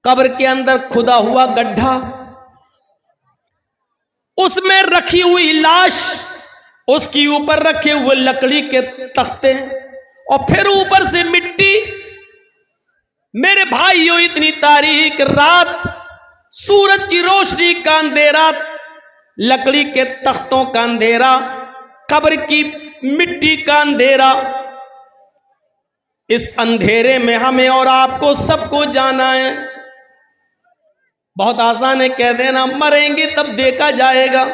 कब्र के अंदर खुदा हुआ गड्ढा, उसमें रखी हुई लाश, उसके ऊपर रखे हुए लकड़ी के तख्ते और फिर ऊपर से मिट्टी। मेरे भाइयों, इतनी तारीक रात, सूरज की रोशनी का अंधेरा, लकड़ी के तख्तों का अंधेरा, कब्र की मिट्टी का अंधेरा, इस अंधेरे में हमें और आपको सबको जाना है। बहुत आसान है कह देना मरेंगे तब देखा जाएगा,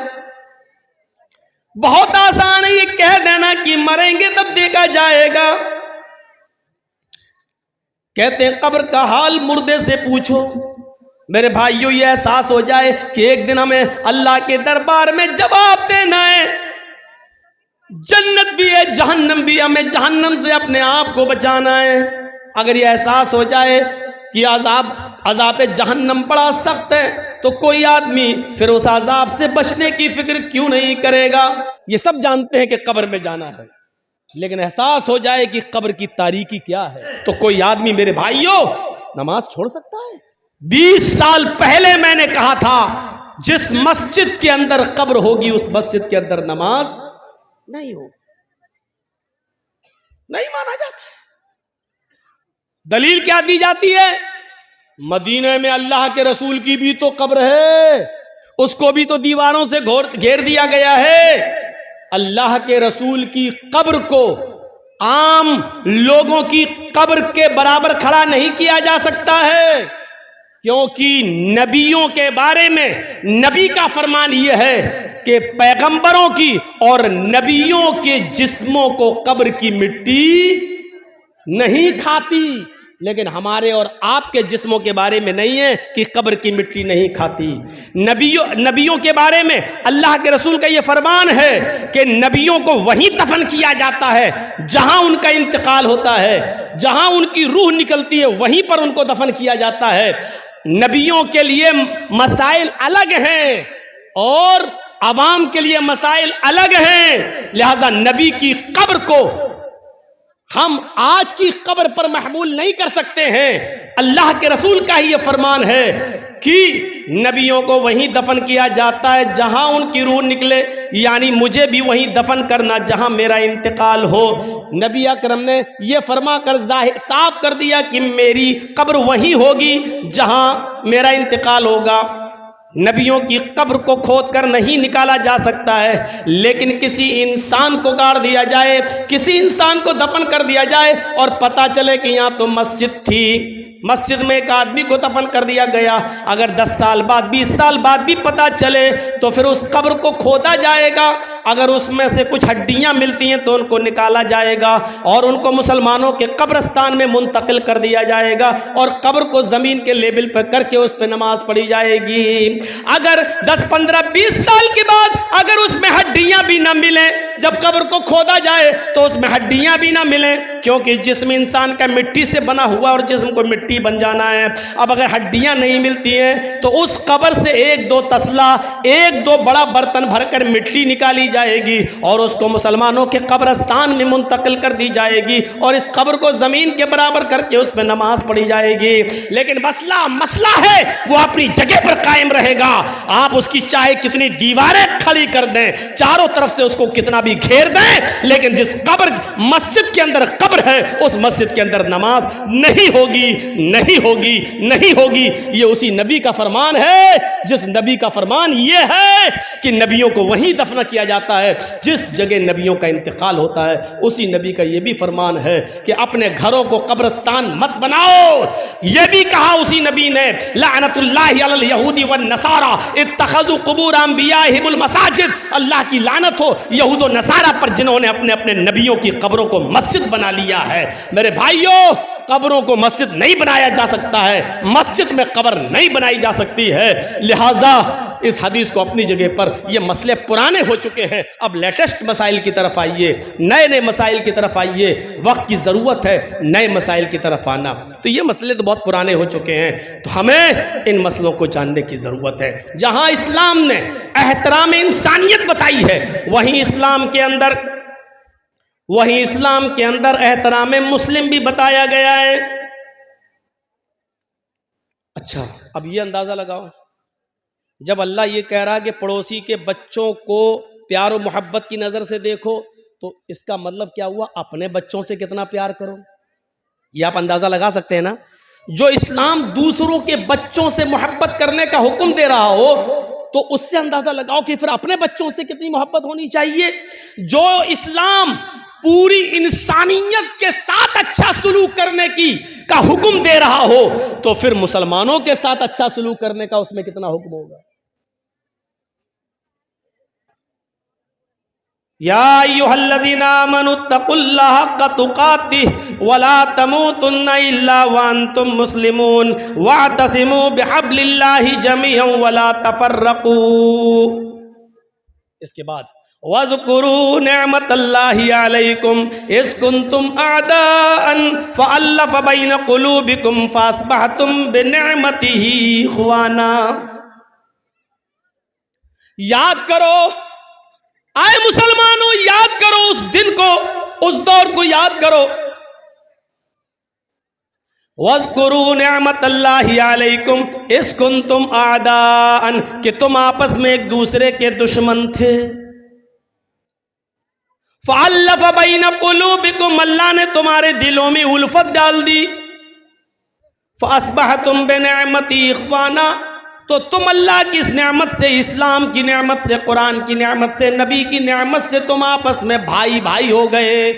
बहुत आसान है ये कह देना कि मरेंगे तब देखा जाएगा। कहते हैं कब्र का हाल मुर्दे से पूछो। मेरे भाइयों, ये एहसास हो जाए कि एक दिन हमें अल्लाह के दरबार में जवाब देना है। जन्नत भी है, जहन्नम भी, हमें जहन्नम से अपने आप को बचाना है। अगर ये एहसास हो जाए कि अजाब जहन्नम बड़ा सख्त है, तो कोई आदमी फिर उस अजाब से बचने की फिक्र क्यों नहीं करेगा। ये सब जानते हैं कि कब्र में जाना है, लेकिन एहसास हो जाए कि कब्र की तारीकी क्या है, तो कोई आदमी मेरे भाइयों नमाज छोड़ सकता है। 20 साल पहले मैंने कहा था, जिस मस्जिद के अंदर कब्र होगी उस मस्जिद के अंदर नमाज नहीं होगी, नहीं माना जाता है। दलील क्या दी जाती है? मदीने में अल्लाह के रसूल की भी तो कब्र है, उसको भी तो दीवारों से घेर दिया गया है। अल्लाह के रसूल की कब्र को आम लोगों की कब्र के बराबर खड़ा नहीं किया जा सकता है, क्योंकि नबियों के बारे में नबी का फरमान यह है कि पैगंबरों की और नबियों के जिस्मों को कब्र की मिट्टी नहीं खाती। लेकिन हमारे और आपके जिस्मों के बारे में नहीं है कि कब्र की मिट्टी नहीं खाती। नबियों के बारे में अल्लाह के रसूल का यह फरमान है कि नबियों को वहीं दफन किया जाता है जहां उनका इंतकाल होता है, जहां उनकी रूह निकलती है वहीं पर उनको दफन किया जाता है। नबियों के लिए मसाइल अलग हैं और अवाम के लिए मसाइल अलग हैं। लिहाजा नबी की कब्र को हम आज की कब्र पर महमूल नहीं कर सकते हैं। अल्लाह के रसूल का ही यह फरमान है कि नबियों को वहीं दफन किया जाता है जहां उनकी रूह निकले, यानी मुझे भी वहीं दफन करना जहां मेरा इंतकाल हो। नबी अकरम ने यह फरमा कर साफ कर दिया कि मेरी कब्र वहीं होगी जहां मेरा इंतकाल होगा। नबियों की कब्र को खोद कर नहीं निकाला जा सकता है, लेकिन किसी इंसान को गाड़ दिया जाए, किसी इंसान को दफन कर दिया जाए और पता चले कि यहाँ तो मस्जिद थी, मस्जिद में एक आदमी को दफन कर दिया गया, अगर 10 साल बाद 20 साल बाद भी पता चले तो फिर उस कब्र को खोदा जाएगा। अगर उसमें से कुछ हड्डियां मिलती हैं तो उनको निकाला जाएगा और उनको मुसलमानों के कब्रस्तान में मुंतकिल कर दिया जाएगा और कब्र को जमीन के लेवल पर करके उस पर नमाज पढ़ी जाएगी। अगर 10, 15, 20 साल के बाद अगर उसमें हड्डियां भी ना मिले, जब कब्र को खोदा जाए तो उसमें हड्डियां भी ना मिले, क्योंकि जिस्म इंसान का मिट्टी से बना हुआ और जिस्म को मिट्टी बन जाना है। अब अगर हड्डियां नहीं मिलती हैं तो उस कब्र से 1-2 तसला, 1-2 बड़ा बर्तन भरकर मिट्टी निकाली जाएगी और उसको मुसलमानों के कब्रस्तान में मुंतकिल कर दी जाएगी और इस कब्र को जमीन के बराबर करके उस पर नमाज पढ़ी जाएगी। लेकिन मसला है वो अपनी जगह पर कायम रहेगा। आप उसकी चाहे कितनी दीवारें खड़ी कर दें, चारों तरफ से उसको कितना भी घेर दें, लेकिन जिस कब्र मस्जिद के अंदर कब्र है उस मस्जिद के अंदर नमाज नहीं होगी, नहीं होगी, नहीं होगी। ये उसी नबी का फरमान है जिस नबी का फरमान ये है कि नबियों को वहीं दफन किया जाता है जिस जगह नबियों का इंतकाल होता है। उसी नबी का यह भी फरमान है कि अपने घरों को कब्रिस्तान मत बनाओ। यह भी कहा उसी नबी ने, लानतुल्लाहि अलल यहूदी वन नसारा इत्तखज़ू कुबूर अंबियाहिमुल मसाजिद। अल्लाह की लानत हो यहूद और नसारा पर जिन्होंने अपने अपने नबियों की कब्रों को मस्जिद बना लिया है। मेरे भाइयों, कब्रों को मस्जिद नहीं बनाया जा सकता है, मस्जिद में कब्र नहीं बनाई जा सकती है। लिहाजा इस हदीस को अपनी जगह पर, ये मसले पुराने हो चुके हैं, अब लेटेस्ट मसाइल की तरफ आइए, नए नए मसाइल की तरफ आइए। वक्त की ज़रूरत है नए मसाइल की तरफ आना। तो ये मसले तो बहुत पुराने हो चुके हैं, तो हमें इन मसलों को जानने की ज़रूरत है। जहाँ इस्लाम ने एहतराम इंसानियत बताई है, वहीं इस्लाम के अंदर एहतराम मुस्लिम भी बताया गया है। अच्छा, अब ये अंदाजा लगाओ, जब अल्लाह ये कह रहा है कि पड़ोसी के बच्चों को प्यार और मोहब्बत की नजर से देखो, तो इसका मतलब क्या हुआ? अपने बच्चों से कितना प्यार करो। ये आप अंदाजा लगा सकते हैं ना। जो इस्लाम दूसरों के बच्चों से मोहब्बत करने का हुक्म दे रहा हो, तो उससे अंदाजा लगाओ कि फिर अपने बच्चों से कितनी मोहब्बत होनी चाहिए। जो इस्लाम पूरी इंसानियत के साथ अच्छा सलूक करने की का हुक्म दे रहा हो, तो फिर मुसलमानों के साथ अच्छा सलूक करने का उसमें कितना हुक्म होगा। या अय्युहल्लज़ीना आमनुत्तकुल्लाह हक़्क़ तुक़ातिह वला तमूतुन्ना इल्ला व अंतुम मुस्लिमून वअतसिमू बिहब्लिल्लाहि जमीअन वला तफर्रक़ू। इसके बाद वज़कुरू निअमतल्लाहि अलैकुम इज़ कुंतुम अअदाअन फ़अल्लफ़ बैन क़ुलूबिकुम फ़अस्बहतुम बिनिअमतिही इख़वाना। याद करो, आए मुसलमानों, याद करो उस दिन को, उस दौर को याद करो। वज़कुरू निअमतल्लाहि अलैकुम इज़ कुंतुम अअदाअन, कि तुम आपस में एक दूसरे के दुश्मन थे। फ़अल्लफ़ बैन क़ुलूबिकुम, अल्लाह ने तुम्हारे दिलों में उल्फत डाल दी। फ़अस्बहतुम बिनिअमती इख़वाना, तो तुम अल्लाह की इस नेमत से, इस्लाम की नेमत से, कुरान की नेमत से, नबी की नेमत से तुम आपस में भाई भाई हो गए।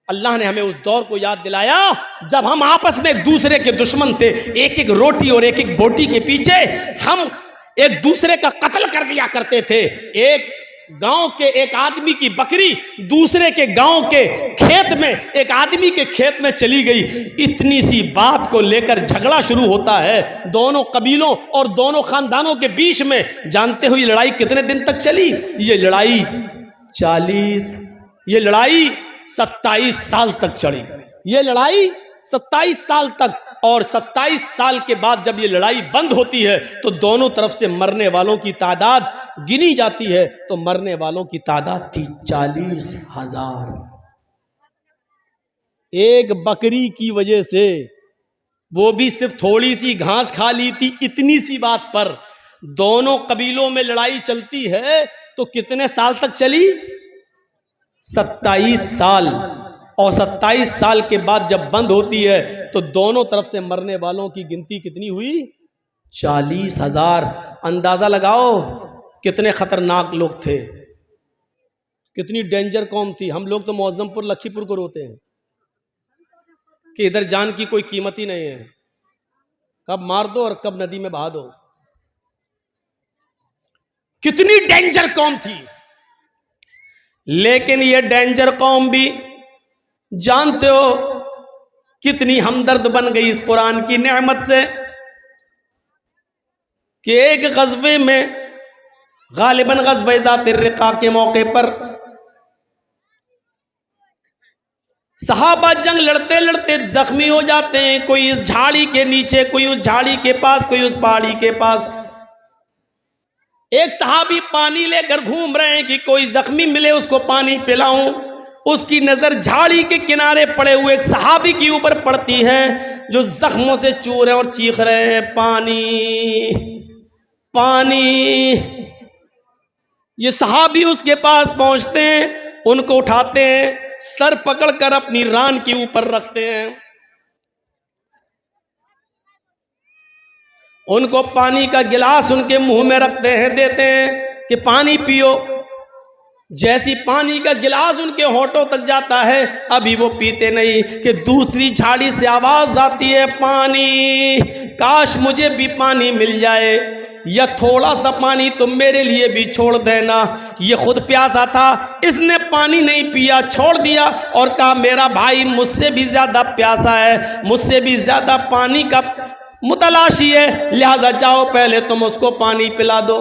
अल्लाह ने हमें उस दौर को याद दिलाया जब हम आपस में एक दूसरे के दुश्मन थे। एक एक रोटी और एक एक बोटी के पीछे हम एक दूसरे का कत्ल कर दिया करते थे। एक गांव के एक आदमी की बकरी दूसरे के गांव के खेत में, एक आदमी के खेत में चली गई, इतनी सी बात को लेकर झगड़ा शुरू होता है दोनों कबीलों और दोनों खानदानों के बीच में। जानते हो ये लड़ाई कितने दिन तक चली? ये लड़ाई 27 साल तक चली। ये लड़ाई 27 साल तक, और 27 साल के बाद जब ये लड़ाई बंद होती है तो दोनों तरफ से मरने वालों की तादाद गिनी जाती है, तो मरने वालों की तादाद थी 40,000। एक बकरी की वजह से, वो भी सिर्फ थोड़ी सी घास खा ली थी, इतनी सी बात पर दोनों कबीलों में लड़ाई चलती है। तो कितने साल तक चली? 27 साल। और 27 साल के बाद जब बंद होती है तो दोनों तरफ से मरने वालों की गिनती कितनी हुई? 40,000। अंदाजा लगाओ कितने खतरनाक लोग थे, कितनी डेंजर कौम थी। हम लोग तो मौजमपुर लखीपुर को रोते हैं कि इधर जान की कोई कीमत ही नहीं है, कब मार दो और कब नदी में बहा दो। कितनी डेंजर कौम थी। लेकिन ये डेंजर कौम भी जानते हो कितनी हमदर्द बन गई इस कुरान की नेमत से कि एक गज़वे में, गालिबन गज़वे ज़ातिर रिक़ा के मौके पर सहाबा जंग लड़ते लड़ते जख्मी हो जाते हैं। कोई इस झाड़ी के नीचे, कोई उस झाड़ी के पास, कोई उस पहाड़ी के पास। एक सहाबी पानी लेकर घूम रहे हैं कि कोई जख्मी मिले उसको पानी पिलाऊं। उसकी नजर झाड़ी के किनारे पड़े हुए एक सहाबी के ऊपर पड़ती है जो जख्मों से चूर रहे और चीख रहे हैं, पानी पानी। ये सहाबी उसके पास पहुंचते हैं, उनको उठाते हैं, सर पकड़कर अपनी रान के ऊपर रखते हैं, उनको पानी का गिलास उनके मुंह में रखते हैं, देते हैं कि पानी पियो। जैसी पानी का गिलास उनके होठों तक जाता है, अभी वो पीते नहीं कि दूसरी झाड़ी से आवाज आती है, पानी, काश मुझे भी पानी मिल जाए, या थोड़ा सा पानी तुम मेरे लिए भी छोड़ देना। ये खुद प्यासा था, इसने पानी नहीं पिया, छोड़ दिया और कहा मेरा भाई मुझसे भी ज्यादा प्यासा है, मुझसे भी ज्यादा पानी का मुतलाशी है, लिहाजा जाओ पहले तुम उसको पानी पिला दो।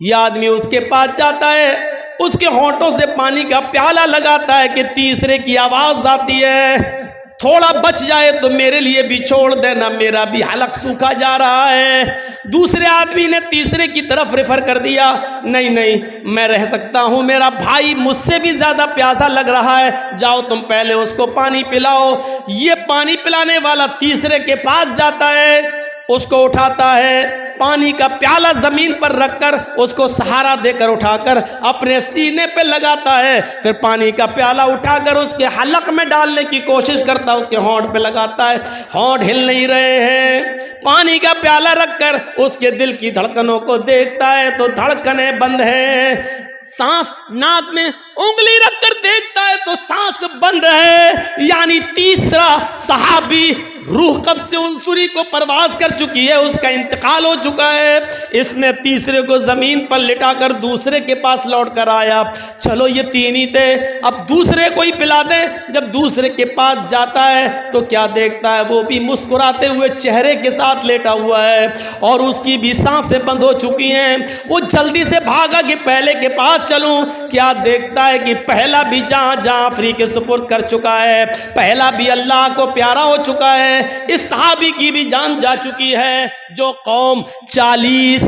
यह आदमी उसके पास जाता है, उसके होठों से पानी का प्याला लगाता है कि तीसरे की आवाज आती है, थोड़ा बच जाए तो मेरे लिए भी छोड़ देना, मेरा भी हलक सूखा जा रहा है। दूसरे आदमी ने तीसरे की तरफ रेफर कर दिया, नहीं नहीं मैं रह सकता हूं, मेरा भाई मुझसे भी ज्यादा प्यासा लग रहा है, जाओ तुम पहले उसको पानी पिलाओ। ये पानी पिलाने वाला तीसरे के पास जाता है, उसको उठाता है, पानी का प्याला जमीन पर रखकर उसको सहारा देकर उठाकर अपने सीने पे लगाता है, फिर पानी का प्याला उठाकर उसके हलक में डालने की कोशिश करता है, उसके होंठ पे लगाता है, होंठ हिल नहीं रहे हैं। पानी का प्याला रखकर उसके दिल की धड़कनों को देखता है तो धड़कनें बंद हैं। सांस नाक में उंगली रखकर देखता है तो सांस बंद है। यानी तीसरा सहाबी रूह कब से उनसुरी को परवाज कर चुकी है, उसका इंतकाल हो चुका है। इसने तीसरे को जमीन पर लिटाकर दूसरे के पास लौट कर आया। चलो ये तीन ही थे, अब दूसरे को ही पिला दे। जब दूसरे के पास जाता है तो क्या देखता है, वो भी मुस्कुराते हुए चेहरे के साथ लेटा हुआ है और उसकी भी सांसें बंद हो चुकी हैं। वो जल्दी से भागा कि पहले के पास चलूं। क्या देखता है कि पहला भी जहां आफरी के सुपुर्द कर चुका है, पहला भी अल्लाह को प्यारा हो चुका है। इस सहाबी की भी जान जा चुकी है। जो कौम 40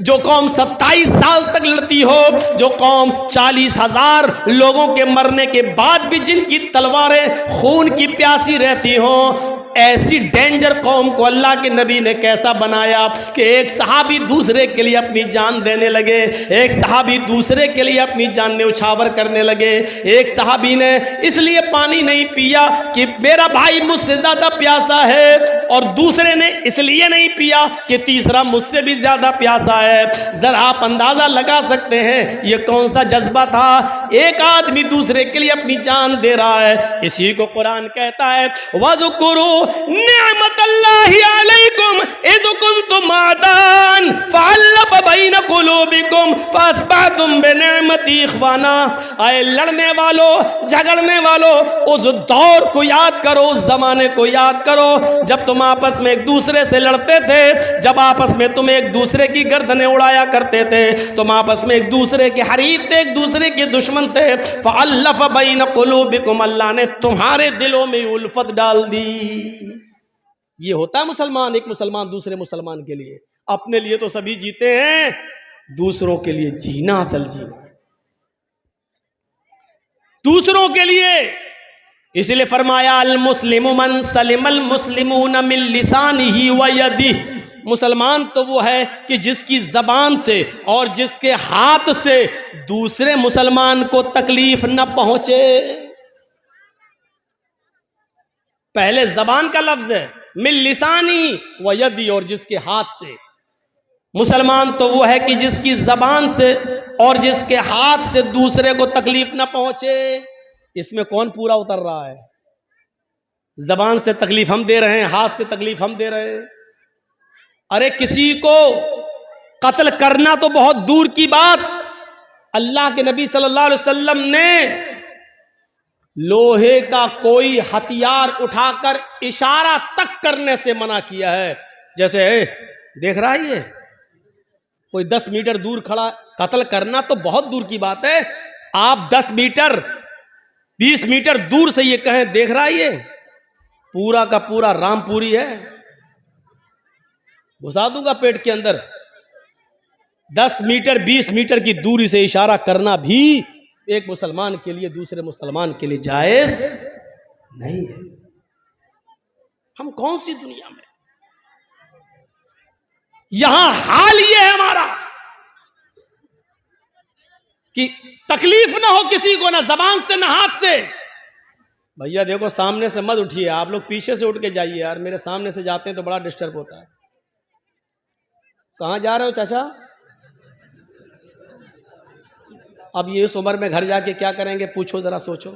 जो कौम 27 साल तक लड़ती हो, जो कौम 40,000 लोगों के मरने के बाद भी जिनकी तलवारें खून की प्यासी रहती हो, ऐसी डेंजर कौम को अल्लाह के नबी ने कैसा बनाया कि एक सहाबी दूसरे के लिए अपनी जान देने लगे, एक सहाबी दूसरे के लिए अपनी जान न्यौछावर करने लगे। एक सहाबी ने इसलिए पानी नहीं पिया कि मेरा भाई मुझसे ज्यादा प्यासा है, और दूसरे ने इसलिए नहीं पिया कि तीसरा मुझसे भी ज्यादा प्यासा है। जरा आप अंदाजा लगा सकते हैं ये कौन सा जज्बा था। एक आदमी दूसरे के लिए अपनी जान दे रहा है। इसी को कुरान कहता है, वज़कुरू निअमतल्लाहि अलैकुम इज़ कुंतुम आदान फ़अल्लफ़ बैन क़ुलूबिकुम फ़अस्बहतुम बिनिअमती इख़वाना। आए लड़ने वालों, झगड़ने वालों, उस दौर को याद करो, उस जमाने को याद करो जब तुम आपस में एक दूसरे से लड़ते थे, जब आपस में तुम एक दूसरे की गर्दनें उड़ाया करते थे, तुम आपस में एक दूसरे के हरीफ थे, एक दूसरे के दुश्मन थे। फ़अल्लफ़ बैन क़ुलूबिकुम, अल्लाह ने तुम्हारे दिलों में उल्फत डाल दी। ये होता है मुसलमान, एक मुसलमान दूसरे मुसलमान के लिए। अपने लिए तो सभी जीते हैं, दूसरों के लिए जीना असल जीना, दूसरों के लिए। इसलिए फरमाया अल मुस्लिमु मन सलिमल मुस्लिमून मिन लिसानिही व यदिही। मुसलमान तो वो है कि जिसकी जबान से और जिसके हाथ से दूसरे मुसलमान को तकलीफ न पहुंचे। पहले जबान का लफ्ज है, मिन लिसानी व यदी, और जिसके हाथ से। मुसलमान तो वो है कि जिसकी जबान से और जिसके हाथ से दूसरे को तकलीफ न पहुंचे। इसमें कौन पूरा उतर रहा है? जबान से तकलीफ हम दे रहे हैं, हाथ से तकलीफ हम दे रहे हैं। अरे किसी को कत्ल करना तो बहुत दूर की बात, अल्लाह के नबी सल्लल्लाहु अलैहि वसल्लम ने लोहे का कोई हथियार उठाकर इशारा तक करने से मना किया है। जैसे देख रहा है, ये कोई 10 मीटर दूर खड़ा, कत्ल करना तो बहुत दूर की बात है। आप 10 मीटर 20 मीटर दूर से ये कहें, देख रहा है ये पूरा का पूरा रामपुरी है, घुसा दूंगा पेट के अंदर। 10 मीटर 20 मीटर की दूरी से इशारा करना भी एक मुसलमान के लिए दूसरे मुसलमान के लिए जायज नहीं है। हम कौन सी दुनिया में, यहां हाल ये है हमारा कि तकलीफ ना हो किसी को, ना जबान से ना हाथ से। भैया देखो, सामने से मत उठिए, आप लोग पीछे से उठ के जाइए यार। मेरे सामने से जाते हैं तो बड़ा डिस्टर्ब होता है। कहां जा रहे हो चाचा? अब ये इस उम्र में घर जाके क्या करेंगे, पूछो जरा, सोचो।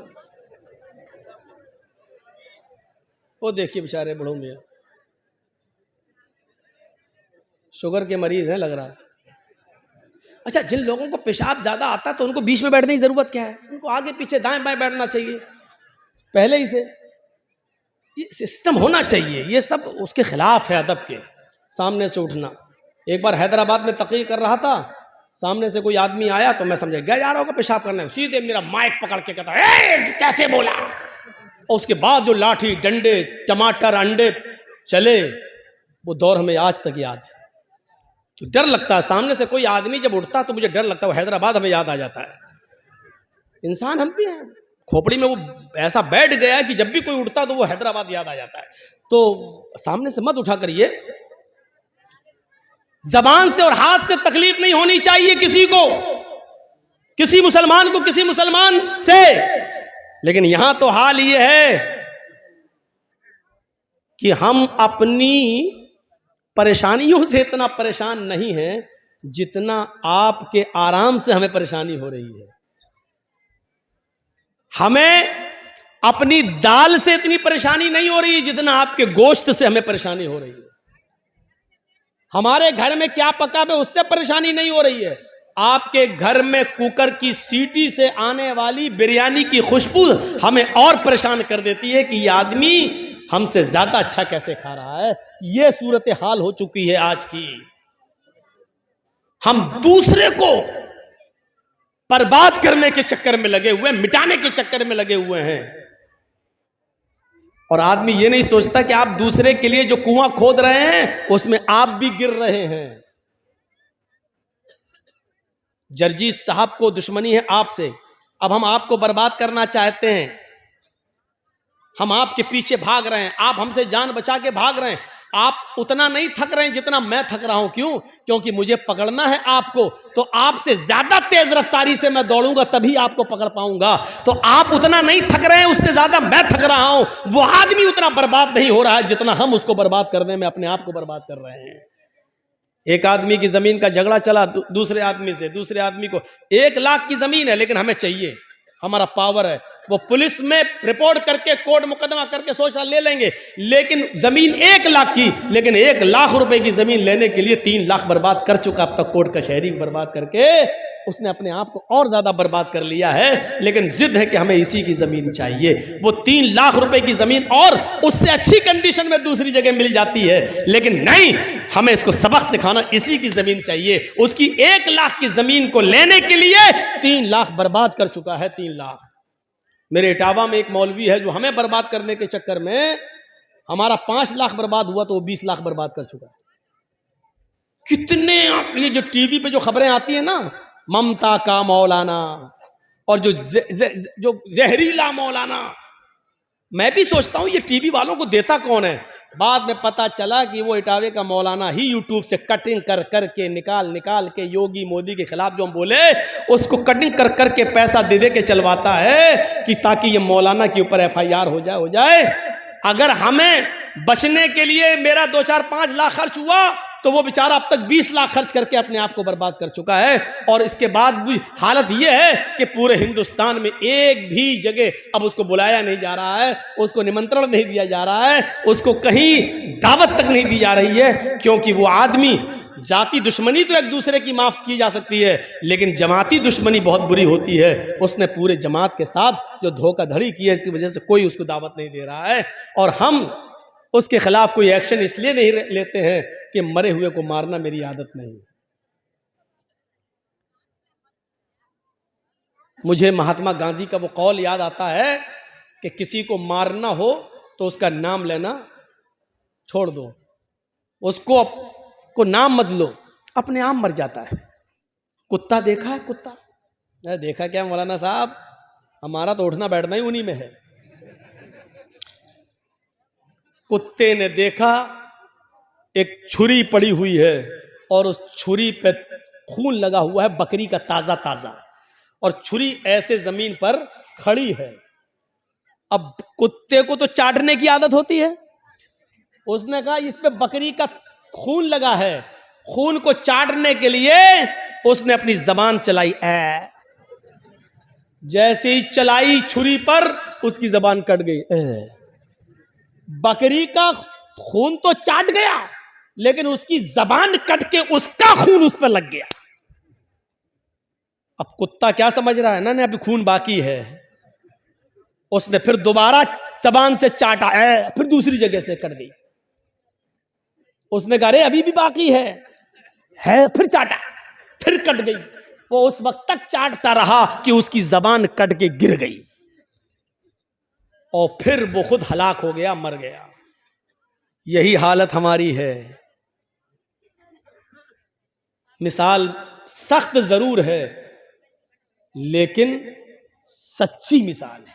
वो देखिए बेचारे बड़ों में शुगर के मरीज हैं लग रहा है। अच्छा, जिन लोगों को पेशाब ज्यादा आता है तो उनको बीच में बैठने की जरूरत क्या है? उनको आगे पीछे दाएं बाएं बैठना चाहिए पहले ही से। ये सिस्टम होना चाहिए। ये सब उसके खिलाफ है अदब के, सामने से उठना। एक बार हैदराबाद में तकरीर कर रहा था, सामने से कोई आदमी आया तो मैं समझा गया जा रहा होगा पेशाब करने, सीधे मेरा माइक पकड़ के कहता है कैसे बोला। और उसके बाद जो लाठी डंडे टमाटर अंडे चले, वो दौर हमें आज तक याद है। तो डर लगता है, सामने से कोई आदमी जब उठता तो मुझे डर लगता है। वो हैदराबाद हमें याद आ जाता है। इंसान हम भी हैं, खोपड़ी में वो ऐसा बैठ गया है कि जब भी कोई उठता तो वो हैदराबाद याद आ जाता है। तो सामने से मत उठा करिए। जबान से और हाथ से तकलीफ नहीं होनी चाहिए किसी को, किसी मुसलमान को किसी मुसलमान से। लेकिन यहां तो हाल ये है कि हम अपनी परेशानियों से इतना परेशान नहीं हैं जितना आपके आराम से हमें परेशानी हो रही है। हमें अपनी दाल से इतनी परेशानी नहीं हो रही है जितना आपके गोश्त से हमें परेशानी हो रही है। हमारे घर में क्या पका है उससे परेशानी नहीं हो रही है। आपके घर में कुकर की सीटी से आने वाली बिरयानी की खुशबू हमें और परेशान कर देती है कि ये आदमी हमसे ज्यादा अच्छा कैसे खा रहा है। ये सूरत हाल हो चुकी है आज की। हम दूसरे को बर्बाद करने के चक्कर में लगे हुए, मिटाने के चक्कर में लगे हुए हैं। और आदमी ये नहीं सोचता कि आप दूसरे के लिए जो कुआं खोद रहे हैं उसमें आप भी गिर रहे हैं। जर्जी साहब को दुश्मनी है आपसे, अब हम आपको बर्बाद करना चाहते हैं, हम आपके पीछे भाग रहे हैं, आप हमसे जान बचा के भाग रहे हैं। आप उतना नहीं थक रहे हैं जितना मैं थक रहा हूं। क्यों? क्योंकि मुझे पकड़ना है आपको, तो आपसे ज्यादा तेज रफ्तारी से मैं दौड़ूंगा तभी आपको पकड़ पाऊंगा। तो आप उतना नहीं थक रहे हैं, उससे ज्यादा मैं थक रहा हूं। वो आदमी उतना बर्बाद नहीं हो रहा है जितना हम उसको बर्बाद करने में अपने आप को बर्बाद कर रहे हैं। एक आदमी की जमीन का झगड़ा चला दूसरे आदमी से, दूसरे आदमी को 1 लाख की जमीन है लेकिन हमें चाहिए, हमारा पावर है। वो पुलिस में रिपोर्ट करके कोर्ट मुकदमा करके सोच रहा ले लेंगे, लेकिन जमीन 1 लाख की, लेकिन 1 लाख रुपए की जमीन लेने के लिए 3 लाख बर्बाद कर चुका अब तक। कोर्ट कचहरी बर्बाद करके उसने अपने आप को और ज्यादा बर्बाद कर लिया है। लेकिन जिद है कि हमें इसी की जमीन चाहिए। वो 3 लाख रुपए की जमीन और उससे अच्छी कंडीशन में दूसरी जगह मिल जाती है, लेकिन नहीं, हमें इसको सबक सिखाना, इसी की जमीन चाहिए। उसकी 1 लाख की जमीन को लेने के लिए 3 लाख बर्बाद कर चुका है। 3 लाख। मेरे इटावा में एक मौलवी है जो हमें बर्बाद करने के चक्कर में हमारा 5 लाख बर्बाद हुआ तो वो 20 लाख बर्बाद कर चुका है। कितने ये जो टीवी पे जो खबरें आती है ना, ममता का मौलाना और जो जहरीला मौलाना, मैं भी सोचता हूं ये टीवी वालों को देता कौन है। बाद में पता चला कि वो इटावे का मौलाना ही यूट्यूब से कटिंग कर करके निकाल के योगी मोदी के खिलाफ जो हम बोले उसको कटिंग कर करके पैसा दे दे के चलवाता है कि ताकि ये मौलाना के ऊपर FIR हो जाए। अगर हमें बचने के लिए मेरा 2, 4, 5 लाख खर्च हुआ तो वो बेचारा अब तक 20 लाख खर्च करके अपने आप को बर्बाद कर चुका है। और इसके बाद भी हालत ये है कि पूरे हिंदुस्तान में एक भी जगह अब उसको बुलाया नहीं जा रहा है, उसको निमंत्रण नहीं दिया जा रहा है, उसको कहीं दावत तक नहीं दी जा रही है। क्योंकि वो आदमी, जाति दुश्मनी तो एक दूसरे की माफ की जा सकती है, लेकिन जमाती दुश्मनी बहुत बुरी होती है। उसने पूरे जमात के साथ जो धोखाधड़ी की है, इसी वजह से कोई उसको दावत नहीं दे रहा है। और हम उसके खिलाफ कोई एक्शन इसलिए नहीं लेते हैं कि मरे हुए को मारना मेरी आदत नहीं। मुझे महात्मा गांधी का वो कौल याद आता है कि किसी को मारना हो तो उसका नाम लेना छोड़ दो, उसको नाम मत लो, अपने आप मर जाता है। कुत्ता देखा है? कुत्ता देखा क्या मौलाना साहब? हमारा तो उठना बैठना ही उन्हीं में है। कुत्ते ने देखा एक छुरी पड़ी हुई है और उस छुरी पे खून लगा हुआ है बकरी का ताजा ताजा, और छुरी ऐसे जमीन पर खड़ी है। अब कुत्ते को तो चाटने की आदत होती है, उसने कहा इस पे बकरी का खून लगा है, खून को चाटने के लिए उसने अपनी जबान चलाई। जैसे ही चलाई छुरी पर उसकी जबान कट गई। बकरी का खून तो चाट गया लेकिन उसकी जबान कट के उसका खून उस पर लग गया। अब कुत्ता क्या समझ रहा है ना, अभी खून बाकी है। उसने फिर दोबारा जबान से चाटा, फिर दूसरी जगह से कट गई। उसने कहा अरे अभी भी बाकी है, फिर चाटा, फिर कट गई। वो उस वक्त तक चाटता रहा कि उसकी जबान कट के गिर गई और फिर वो खुद हलाक हो गया, मर गया। यही हालत हमारी है। मिसाल सख्त जरूर है लेकिन सच्ची मिसाल है।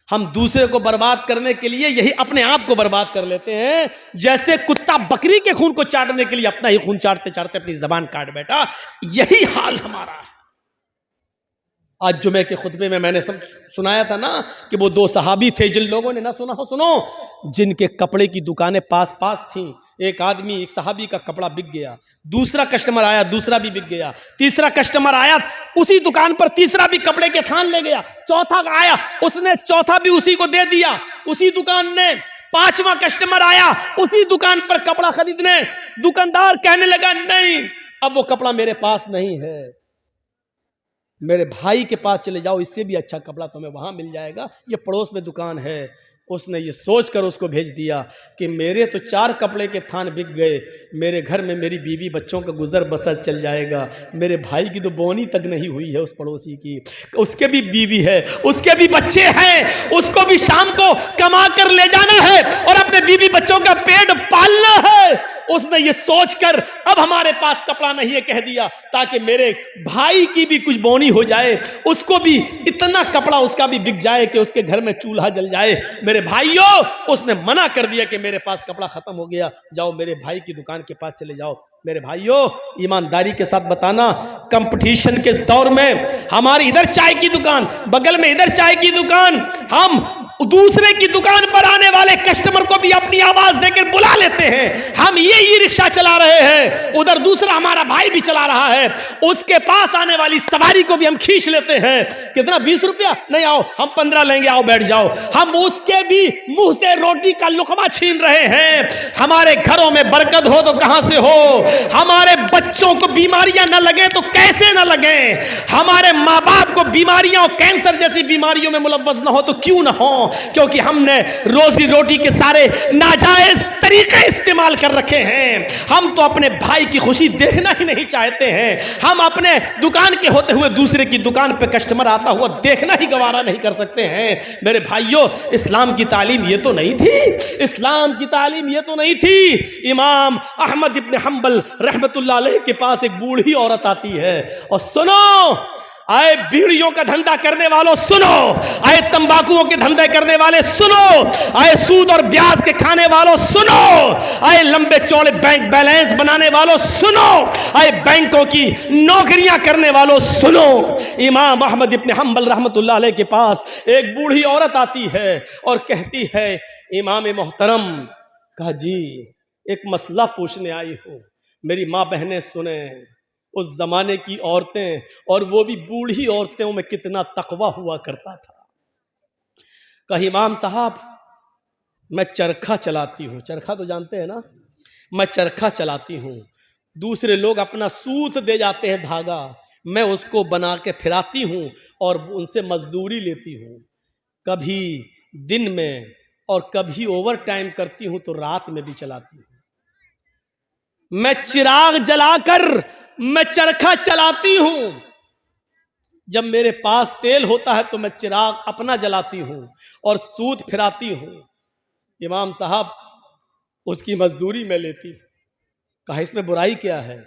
हम दूसरे को बर्बाद करने के लिए यही अपने आप को बर्बाद कर लेते हैं, जैसे कुत्ता बकरी के खून को चाटने के लिए अपना ही खून चाटते चाटते अपनी जबान काट बैठा। यही हाल हमारा है। आज जुमे के खुतबे में मैंने सब सुनाया था ना कि वो दो सहाबी थे, जिन लोगों ने ना सुना हो सुनो, जिनके कपड़े की दुकानें पास पास थीं। एक आदमी, एक सहाबी का कपड़ा बिक गया, दूसरा कस्टमर आया, दूसरा भी बिक गया, तीसरा कस्टमर आया, उसी दुकान पर तीसरा भी कपड़े के थान ले गया, चौथा आया, उसने चौथा भी उसी को दे दिया उसी दुकान ने, पांचवा कस्टमर आया उसी दुकान पर कपड़ा खरीदने। दुकानदार कहने लगा नहीं, अब वो कपड़ा मेरे पास नहीं है, मेरे भाई के पास चले जाओ, इससे भी अच्छा कपड़ा तुम्हें वहां मिल जाएगा, ये पड़ोस में दुकान है। उसने ये सोचकर उसको भेज दिया कि मेरे तो 4 कपड़े के थान बिक गए, मेरे घर में मेरी बीवी बच्चों का गुजर बसर चल जाएगा, मेरे भाई की तो बोनी तक नहीं हुई है उस पड़ोसी की, उसके भी बीवी है, उसके भी बच्चे हैं, उसको भी शाम को कमा कर ले जाना है और अपने बीवी बच्चों का पेट पालना है। उसने ये सोचकर अब हमारे पास कपड़ा नहीं है कह दिया, ताकि मेरे भाई की भी कुछ बोनी हो जाए, उसको भी इतना कपड़ा उसका भी बिक जाए कि उसके घर में चूल्हा जल जाए। मेरे भाइयों, उसने मना कर दिया कि मेरे पास कपड़ा खत्म हो गया, जाओ मेरे भाई की दुकान के पास चले जाओ। मेरे भाइयों, ईमानदारी के साथ बताना, कंपटीशन के दौर में हमारी इधर चाय की दुकान, बगल में इधर चाय की दुकान, हम दूसरे की दुकान पर आने वाले कस्टमर को भी अपनी आवाज देकर बुला लेते हैं। हम ये ई रिक्शा चला रहे हैं, उधर दूसरा हमारा भाई भी चला रहा है, उसके पास आने वाली सवारी को भी हम खींच लेते हैं। कितना? 20 रुपया? नहीं, आओ हम 15 लेंगे, आओ बैठ जाओ। हम उसके भी मुंह से रोटी का लुकमा छीन रहे हैं। हमारे घरों में बरकत हो तो कहां से हो, हमारे बच्चों को बीमारियां न लगे तो कैसे न लगे, हमारे माँ बाप को बीमारियां और कैंसर जैसी बीमारियों में मुलव्वस न हो तो क्यों न हो, क्योंकि हमने रोजी रोटी के सारे नाजायज तरीके इस्तेमाल कर रखे हैं। हम तो अपने भाई की खुशी देखना ही नहीं चाहते हैं, हम अपने दुकान के होते हुए दूसरे की दुकान पे कस्टमर आता हुआ देखना ही गवारा नहीं कर सकते हैं। मेरे भाइयों, इस्लाम की तालीम ये तो नहीं थी, इस्लाम की तालीम ये तो नहीं थी। इमाम अहमद इब्न हंबल रहमतुल्लाह अलैह के पास एक बूढ़ी औरत आती है और सुनो, आए बीड़ियों का धंधा करने वालों सुनो, आए तंबाकुओं के धंधे करने वाले सुनो, आए सूद और ब्याज के खाने वालों सुनो, आए लंबे चौड़े बैंक बैलेंस बनाने वालों सुनो, आए बैंकों की नौकरियां करने वालों सुनो। इमाम अहमद इब्न हंबल रहमतुल्लाह अलैह के पास एक बूढ़ी औरत आती है और कहती है, इमाम मोहतरम, कहा जी एक मसला पूछने आई हूं, मेरी माँ बहनें सुने, उस जमाने की औरतें, और वो भी बूढ़ी औरतों में कितना तकवा हुआ करता था। कहा इमाम साहब, मैं चरखा चलाती हूँ, चरखा तो जानते हैं ना, मैं चरखा चलाती हूँ, दूसरे लोग अपना सूत दे जाते हैं धागा, मैं उसको बना के फिराती हूँ और उनसे मजदूरी लेती हूँ, कभी दिन में और कभी ओवर टाइम करती हूँ तो रात में भी चलाती हूँ। मैं चिराग जलाकर मैं चरखा चलाती हूं, जब मेरे पास तेल होता है तो मैं चिराग अपना जलाती हूं और सूत फिराती हूं। इमाम साहब, उसकी मजदूरी में लेती। कहा इसमें बुराई क्या है?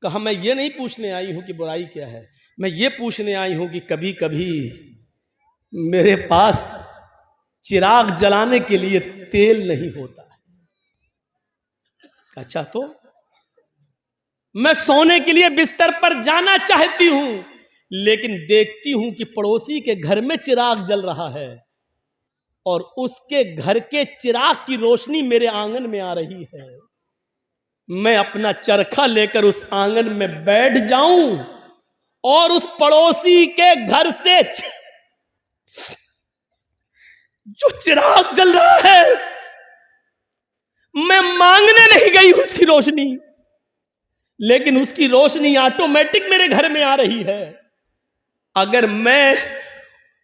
कहा मैं ये नहीं पूछने आई हूं कि बुराई क्या है, मैं ये पूछने आई हूं कि कभी कभी मेरे पास चिराग जलाने के लिए तेल नहीं होता है। अच्छा, तो मैं सोने के लिए बिस्तर पर जाना चाहती हूं, लेकिन देखती हूं कि पड़ोसी के घर में चिराग जल रहा है और उसके घर के चिराग की रोशनी मेरे आंगन में आ रही है। मैं अपना चरखा लेकर उस आंगन में बैठ जाऊं और उस पड़ोसी के घर से जो चिराग जल रहा है, मैं मांगने नहीं गई उसकी रोशनी, लेकिन उसकी रोशनी ऑटोमेटिक मेरे घर में आ रही है। अगर मैं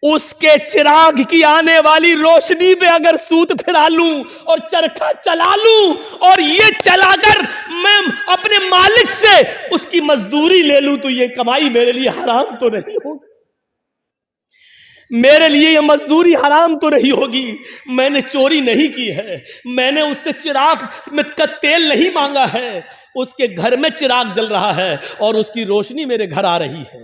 उसके चिराग की आने वाली रोशनी पे अगर सूत फिरा लूं और चरखा चला लूं और ये चलाकर मैं अपने मालिक से उसकी मजदूरी ले लूं, तो ये कमाई मेरे लिए हराम तो नहीं होगी, मेरे लिए ये मजदूरी हराम तो नहीं होगी। मैंने चोरी नहीं की है, मैंने उससे चिराग में का तेल नहीं मांगा है, उसके घर में चिराग जल रहा है और उसकी रोशनी मेरे घर आ रही है।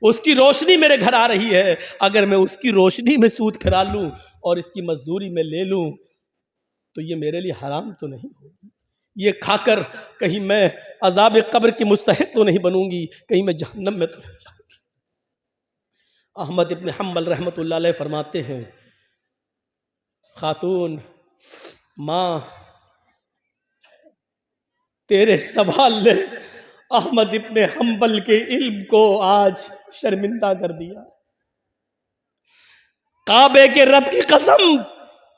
उसकी रोशनी मेरे घर आ रही है, अगर मैं उसकी रोशनी में सूद फिरा लूं और इसकी मजदूरी में ले लूं तो ये मेरे लिए हराम तो नहीं होगी। ये खाकर कहीं मैं अजाब कब्र की मुस्तहिक तो नहीं बनूंगी, कहीं मैं जहन्नम में तो नहीं जाऊंगी। अहमद इब्न हम्बल रहमतुल्लाह अलैह फरमाते हैं, खातून माँ तेरे सवाल ने अहमद इब्न हम्बल के इल्म को आज शर्मिंदा कर दिया। काबे के रब की कसम,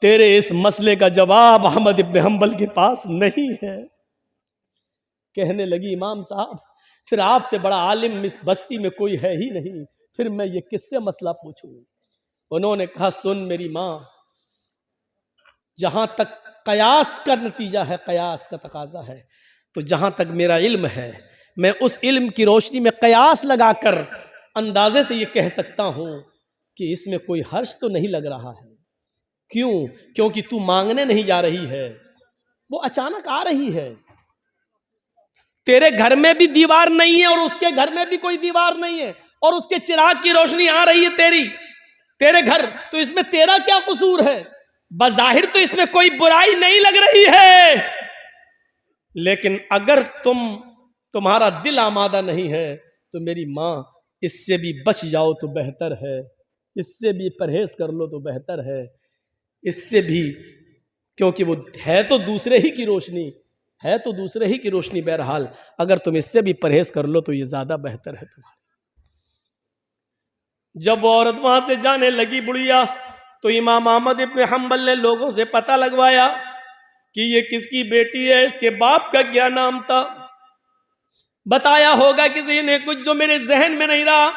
तेरे इस मसले का जवाब अहमद इब्न हम्बल के पास नहीं है। कहने लगी, इमाम साहब फिर आपसे बड़ा आलिम इस बस्ती में कोई है ही नहीं, फिर मैं ये किससे मसला पूछूं। उन्होंने कहा, सुन मेरी माँ, जहां तक कयास का नतीजा है, कयास का तकाजा है, तो जहां तक मेरा इल्म है मैं उस इल्म की रोशनी में कयास लगाकर अंदाजे से ये कह सकता हूं कि इसमें कोई हर्ष तो नहीं लग रहा है। क्यों? क्योंकि तू मांगने नहीं जा रही है, वो अचानक आ रही है। तेरे घर में भी दीवार नहीं है और उसके घर में भी कोई दीवार नहीं है, और उसके चिराग की रोशनी आ रही है तेरे घर, तो इसमें तेरा क्या कसूर है? बज़ाहिर तो इसमें कोई बुराई नहीं लग रही है, लेकिन अगर तुम्हारा दिल आमादा नहीं है तो मेरी माँ इससे भी बच जाओ तो बेहतर है, इससे भी परहेज कर लो तो बेहतर है, इससे भी, क्योंकि वो है तो दूसरे ही की रोशनी, है तो दूसरे ही की रोशनी। बहरहाल अगर तुम इससे भी परहेज कर लो तो ये ज्यादा बेहतर है तुम्हारा। जब वो औरत वहां से जाने लगी बुढ़िया, तो इमाम अहमद इब्न हम्बल ने लोगों से पता लगवाया कि ये किसकी बेटी है, इसके बाप का क्या नाम था। बताया होगा किसी ने कुछ जो मेरे जहन में नहीं रहा।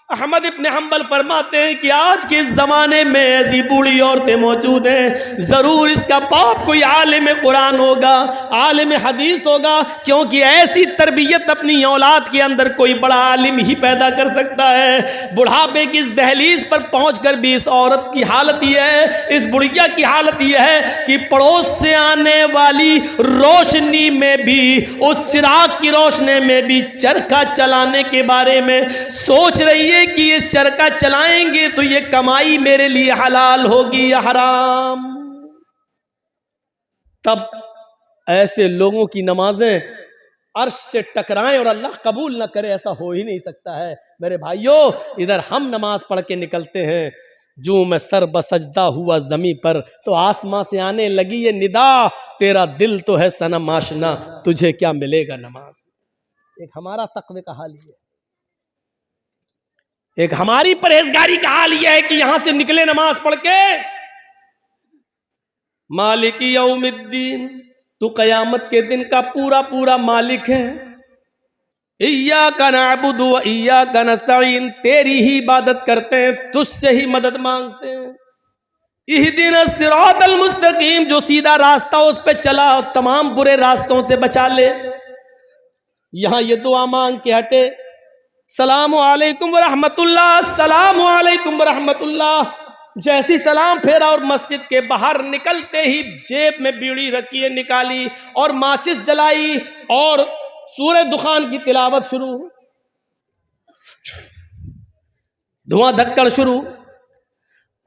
अहमद इब्न हम्बल फरमाते हैं कि आज के ज़माने में ऐसी बूढ़ी औरतें मौजूद हैं, ज़रूर इसका बाप कोई आलिम कुरान होगा, आलिम हदीस होगा, क्योंकि ऐसी तरबियत अपनी औलाद के अंदर कोई बड़ा आलिम ही पैदा कर सकता है। बुढ़ापे की इस दहलीज पर पहुंचकर भी इस औरत की हालत यह है, इस बुढ़िया की हालत यह है कि पड़ोस से आने वाली रोशनी में भी, उस चिराग की रोशनी में भी चरखा चलाने के बारे में सोच रही है कि ये चरखा चलाएंगे तो ये कमाई मेरे लिए हलाल होगी या हराम। तब ऐसे लोगों की नमाजें अर्श से टकराएं और अल्लाह कबूल न करे, ऐसा हो ही नहीं सकता है। मेरे भाइयों, इधर हम नमाज पढ़ के निकलते हैं, जो मैं सर बसजदा हुआ जमी पर, तो आसमां से आने लगी ये निदा, तेरा दिल तो है सनम आशना, तुझे क्या मिलेगा नमाज। एक हमारा तकवे का हाल ये है, एक हमारी परहेजगारी का हाल यह है कि यहां से निकले नमाज पढ़ के, मालिकी यौमिद्दीन, तू कयामत के दिन का पूरा पूरा मालिक है। इय्याका नअबुदु व इय्याका नस्तईन, तेरी ही इबादत करते हैं, तुझसे ही मदद मांगते हैं। इहदिनस सिरातल मुस्तकीम, जो सीधा रास्ता उस पे चला, तमाम बुरे रास्तों से बचा ले। यहां ये दुआ मांग के हटे, सलाम अलैकुम व रहमतुल्लाह, सलाम अलैकुम व रहमतुल्लाह, जैसी सलाम फेरा और मस्जिद के बाहर निकलते ही जेब में बीड़ी रखी है, निकाली और माचिस जलाई और सूरह दुखान की तिलावत शुरू, धुआं धक्कड़ शुरू।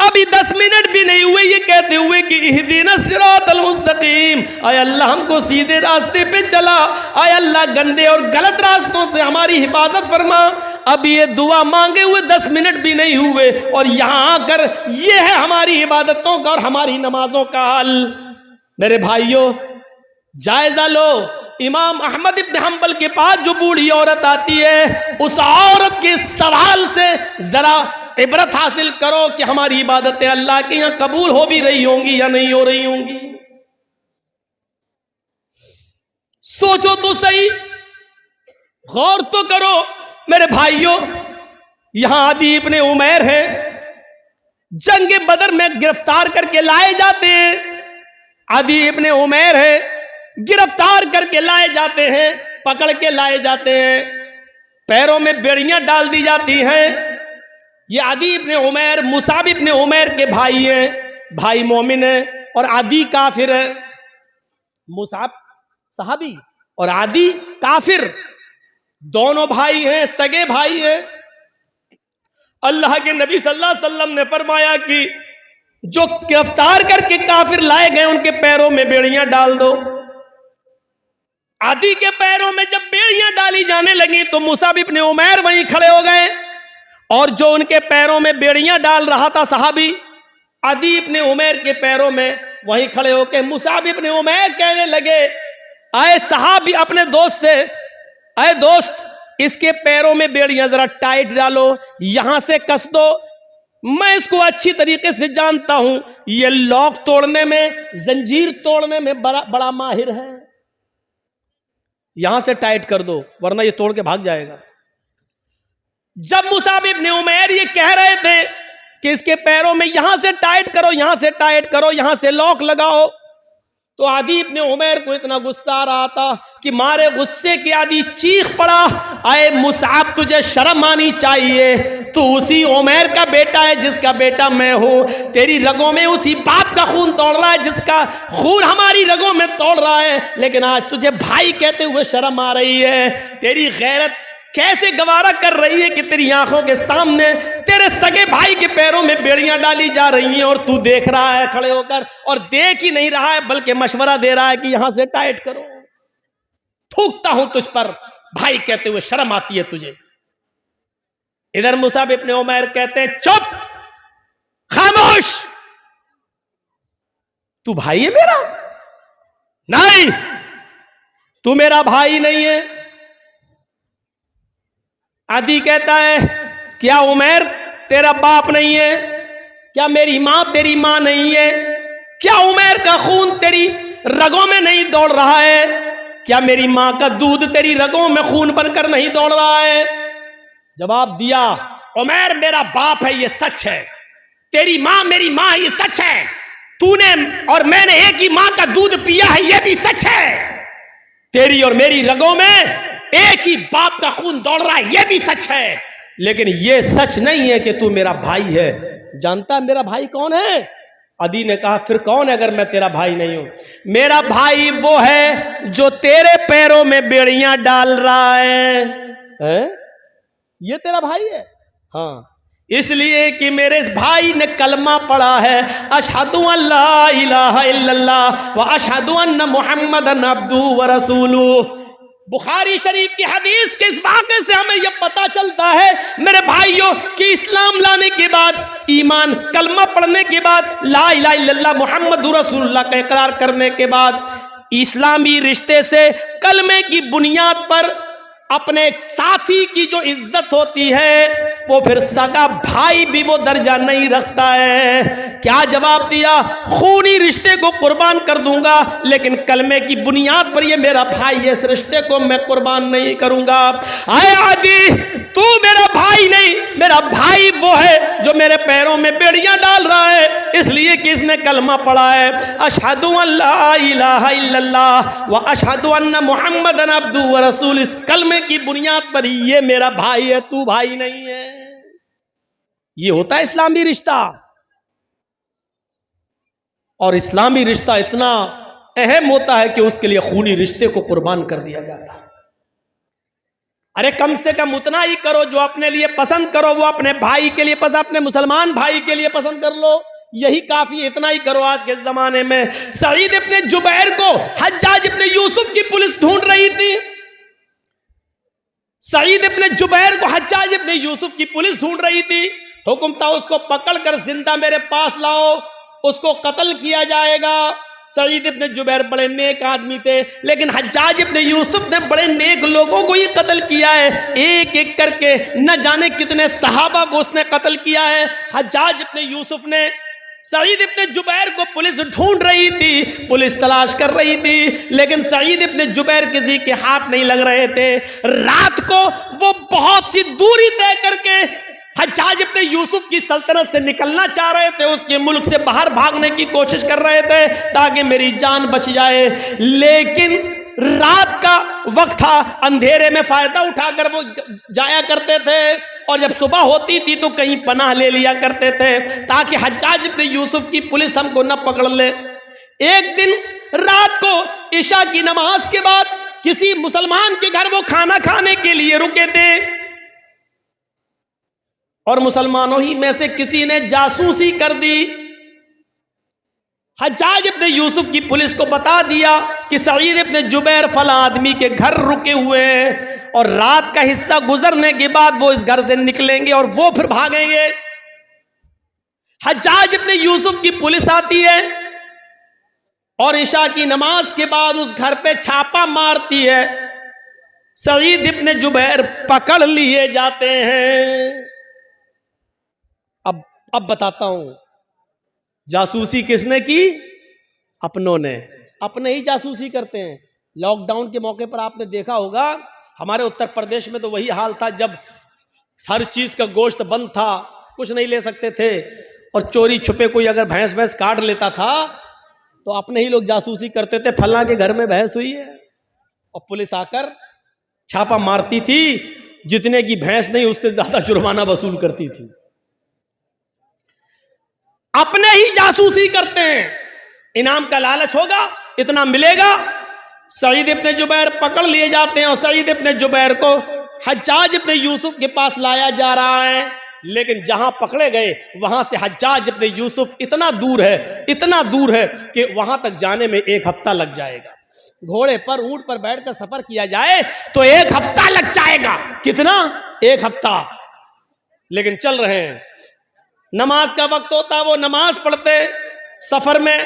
अभी 10 मिनट भी नहीं हुए ये कहते हुए कि इहदिनस सिरातल मुस्तकीम, आय अल्लाह हमको सीधे रास्ते पे चला, आय अल्लाह गंदे और गलत रास्तों से हमारी हिफाजत फरमा। अब ये दुआ मांगे हुए 10 मिनट भी नहीं हुए और यहां आकर ये है हमारी इबादतों का और हमारी नमाजों का हाल। मेरे भाइयों, जायजा लो, इमाम अहमद इब्न हम्बल के पास जो बूढ़ी औरत आती है, उस औरत के सवाल से जरा इबरत हासिल करो कि हमारी इबादतें अल्लाह के यहां कबूल हो भी रही होंगी या नहीं हो रही होंगी। सोचो तो सही, गौर तो करो। मेरे भाइयों, यहां आदि इब्ने उमैर है, जंग बदर में गिरफ्तार करके लाए जाते हैं। आदि इब्ने उमैर है, गिरफ्तार करके लाए जाते हैं, पकड़ के लाए जाते हैं, पैरों में बेड़ियां डाल दी जाती हैं। ये आदि इब्ने उमैर मुसाब इब्ने उमैर के भाई हैं, भाई मोमिन है और आदि काफिर है। मुसाब सहाबी और आदि काफिर, दोनों भाई हैं, सगे भाई हैं। अल्लाह के नबी सल्लल्लाहु अलैहि वसल्लम ने फरमाया कि जो गिरफ्तार करके काफिर लाए गए उनके पैरों में बेड़ियां डाल दो। आदि के पैरों में जब बेड़ियां डाली जाने लगी तो मुसाब इब्ने उमैर वहीं खड़े हो गए और जो उनके पैरों में बेड़ियां डाल रहा था सहाबी आदि इब्ने उमैर के पैरों में वहीं खड़े होकर मुसाब इब्ने उमैर कहने लगे, आए सहाबी अपने दोस्त से, आए दोस्त इसके पैरों में बेड़ियां जरा टाइट डालो, यहां से कस दो, मैं इसको अच्छी तरीके से जानता हूं, ये लॉक तोड़ने में, जंजीर तोड़ने में बड़ा माहिर है, यहां से टाइट कर दो वरना ये तोड़ के भाग जाएगा। जब मुसाब इब्ने उमैर ये कह रहे थे कि इसके पैरों में यहां से टाइट करो, यहां से टाइट करो, यहां से लॉक लगाओ, तो आदि इब्ने उमैर को इतना गुस्सा आ रहा था कि मारे गुस्से के आदि चीख पड़ा, आए मुसाब तुझे शर्म आनी चाहिए, तू उसी उमैर का बेटा है जिसका बेटा मैं हूं, तेरी रगों में उसी बाप का खून तोड़ रहा है जिसका खून हमारी रगों में तोड़ रहा है, लेकिन आज तुझे भाई कहते हुए शर्म आ रही है। तेरी गैरत कैसे गवारा कर रही है कि तेरी आंखों के सामने तेरे सगे भाई के पैरों में बेड़ियां डाली जा रही हैं और तू देख रहा है खड़े होकर, और देख ही नहीं रहा है बल्कि मशवरा दे रहा है कि यहां से टाइट करो। थूकता हूं तुझ पर, भाई कहते हुए शर्म आती है तुझे। इधर मुसाब इब्ने उमैर कहते हैं, चुप, खामोश, तू भाई है मेरा? नहीं, तू मेरा भाई नहीं है। आदि कहता है, क्या उमैर तेरा बाप नहीं है? क्या मेरी मां तेरी मां नहीं है? क्या उमैर का खून तेरी रगों में नहीं दौड़ रहा है? क्या मेरी मां का दूध तेरी रगों में खून बनकर नहीं दौड़ रहा है? जवाब दिया, उमैर मेरा बाप है, ये सच है, तेरी मां मेरी मां, ये सच है, तूने और मैंने एक ही मां का दूध पिया है, ये भी सच है, तेरी और मेरी रगों में एक ही बाप का खून दौड़ रहा है, यह भी सच है, लेकिन यह सच नहीं है कि तू मेरा भाई है। जानता मेरा भाई कौन है? आदि ने कहा, फिर कौन है अगर मैं तेरा भाई नहीं हूं? मेरा भाई वो है जो तेरे पैरों में बेड़ियां डाल रहा है? ये तेरा भाई है? हाँ, इसलिए कि मेरे इस भाई ने कलमा पढ़ा है, अशहदु अल्ला इलाहा इल्लल्लाह व अशहदु अन्ना मुहम्मदन अब्दुहु व रसूलुहु। बुखारी शरीफ की हदीस के इस वाक़े से हमें यह पता चलता है मेरे भाइयों कि इस्लाम लाने के बाद, ईमान कलमा पढ़ने के बाद, ला इलाहा इल्लल्लाह मुहम्मदुर रसूलुल्लाह का इकरार करने के बाद, इस्लामी रिश्ते से कलमे की बुनियाद पर अपने साथी की जो इज्जत होती है वो फिर सगा भाई भी वो दर्जा नहीं रखता है। क्या जवाब दिया? खूनी रिश्ते को कुर्बान कर दूंगा, लेकिन कलमे की बुनियाद पर ये मेरा भाई है, इस रिश्ते को मैं कुर्बान नहीं करूंगा। आए आदि, तू मेरा भाई नहीं, मेरा भाई वो है जो मेरे पैरों में बेड़ियां डाल रहा है, इसलिए कि इसने कलमा पढ़ा है, अशहदु अल्ला इलाहा इल्लल्लाह व अशहदु अन्ना मुहम्मदन अब्दुहु व रसूलुहु। इस कलमे की बुनियाद पर ये मेरा भाई है, तू भाई नहीं है। ये होता है इस्लामी रिश्ता, और इस्लामी रिश्ता इतना अहम होता है कि उसके लिए खूनी रिश्ते को कुर्बान कर दिया जाता है। अरे कम से कम उतना ही करो जो अपने लिए पसंद करो, वो अपने भाई के लिए पसंद, अपने मुसलमान भाई के लिए पसंद कर लो, यही काफी है, इतना ही करो। आज के जमाने में सईद इब्ने जुबैर को हज्जाज इब्ने यूसुफ की पुलिस ढूंढ रही थी, सईद इब्ने जुबैर को हज्जाज इब्ने यूसुफ की पुलिस ढूंढ रही थी। हुक्म था उसको पकड़कर जिंदा मेरे पास लाओ, उसको कत्ल किया जाएगा। सईद इब्ने जुबैर बड़े नेक आदमी थे, लेकिन हज्जाज इब्ने यूसुफ ने बड़े नेक लोगों को ही कत्ल किया है, एक एक करके न जाने कितने सहाबा को उसने कत्ल किया है। हज्जाज इब्ने यूसुफ ने सईद इब्ने जुबैर को पुलिस ढूंढ रही थी, पुलिस तलाश कर रही थी, लेकिन सईद इब्ने जुबैर किसी के हाथ नहीं लग रहे थे। रात को वो बहुत सी दूरी तय करके हज्जाज इब्ने यूसुफ की सल्तनत से निकलना चाह रहे थे, उसके मुल्क से बाहर भागने की कोशिश कर रहे थे ताकि मेरी जान बच जाए, लेकिन रात का वक्त था, अंधेरे में फायदा उठाकर वो जाया करते थे, और जब सुबह होती थी तो कहीं पनाह ले लिया करते थे ताकि हज्जाज इब्ने यूसुफ की पुलिस हमको न पकड़ ले। एक दिन रात को इशा की नमाज के बाद किसी मुसलमान के घर वो खाना खाने के लिए रुके थे। और मुसलमानों ही में से किसी ने जासूसी कर दी। हज्जाज इब्ने यूसुफ की पुलिस को बता दिया कि सईद इब्ने जुबैर फला आदमी के घर रुके हुए हैं और रात का हिस्सा गुजरने के बाद वो इस घर से निकलेंगे और वो फिर भागेंगे। हज्जाज इब्ने यूसुफ की पुलिस आती है और इशा की नमाज के बाद उस घर पे छापा मारती है। सईद इब्ने जुबैर पकड़ लिए जाते हैं। अब बताता हूं जासूसी किसने की? अपनों ने। अपने ही जासूसी करते हैं। लॉकडाउन के मौके पर आपने देखा होगा हमारे उत्तर प्रदेश में तो वही हाल था, जब हर चीज का गोश्त बंद था, कुछ नहीं ले सकते थे और चोरी छुपे कोई अगर भैंस काट लेता था तो अपने ही लोग जासूसी करते थे, फलां के घर में भैंस हुई है, और पुलिस आकर छापा मारती थी। जितने की भैंस नहीं उससे ज्यादा जुर्माना वसूल करती थी। अपने ही जासूसी करते हैं। इनाम का लालच होगा, इतना मिलेगा। सईद इब्ने जुबैर पकड़ लिए जाते हैं और सईद इब्ने जुबैर को हज्जाज इब्ने यूसुफ के पास लाया जा रहा है। लेकिन जहां पकड़े गए वहां से हज्जाज इब्ने यूसुफ इतना दूर है कि वहां तक जाने में 1 हफ्ता लग जाएगा। घोड़े पर, ऊंट पर बैठकर सफर किया जाए तो 1 हफ्ता लग जाएगा। कितना? 1 हफ्ता। लेकिन चल रहे हैं। नमाज का वक्त होता, वो नमाज पढ़ते। सफर में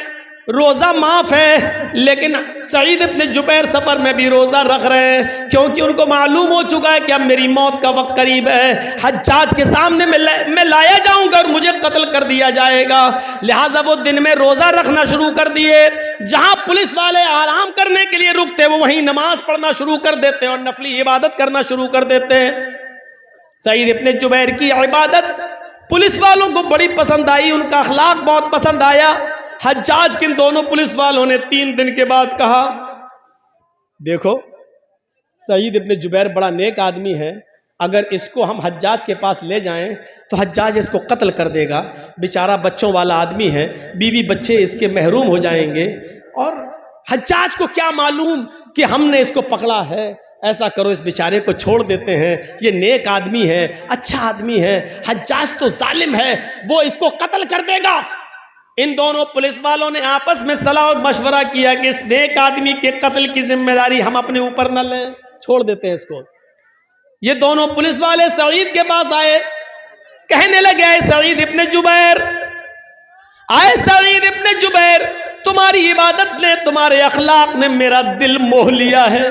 रोजा माफ है, लेकिन सईद इब्ने जुबैर सफर में भी रोजा रख रहे हैं, क्योंकि उनको मालूम हो चुका है कि अब मेरी मौत का वक्त करीब है। हज्जाज के सामने मैं लाया जाऊंगा और मुझे कत्ल कर दिया जाएगा। लिहाजा वो दिन में रोजा रखना शुरू कर दिए। जहां पुलिस वाले आराम करने के लिए रुकते वो वहीं नमाज पढ़ना शुरू कर देते और नफली इबादत करना शुरू कर देते। सईद इब्ने जुबैर की इबादत पुलिस वालों को बड़ी पसंद आई, उनका अखलाक बहुत पसंद आया। हज्जाज किन दोनों पुलिस वालों ने 3 दिन के बाद कहा, देखो सईद इब्ने जुबैर बड़ा नेक आदमी है, अगर इसको हम हज्जाज के पास ले जाएं तो हज्जाज इसको कत्ल कर देगा। बेचारा बच्चों वाला आदमी है, बीवी बच्चे इसके महरूम हो जाएंगे, और हज्जाज को क्या मालूम कि हमने इसको पकड़ा है। ऐसा करो, इस बेचारे को छोड़ देते हैं, ये नेक आदमी है, अच्छा आदमी है, हज्जाज तो जालिम है, वो इसको कत्ल कर देगा। इन दोनों पुलिस वालों ने आपस में सलाह और मशवरा किया कि इस नेक आदमी के कत्ल की जिम्मेदारी हम अपने ऊपर न लें, छोड़ देते हैं इसको। ये दोनों पुलिस वाले सईद के पास आए, कहने लगे, आए सईद इब्ने जुबैर, आए सईद इब्ने जुबैर, तुम्हारी इबादत ने, तुम्हारे अखलाक ने मेरा दिल मोह लिया है।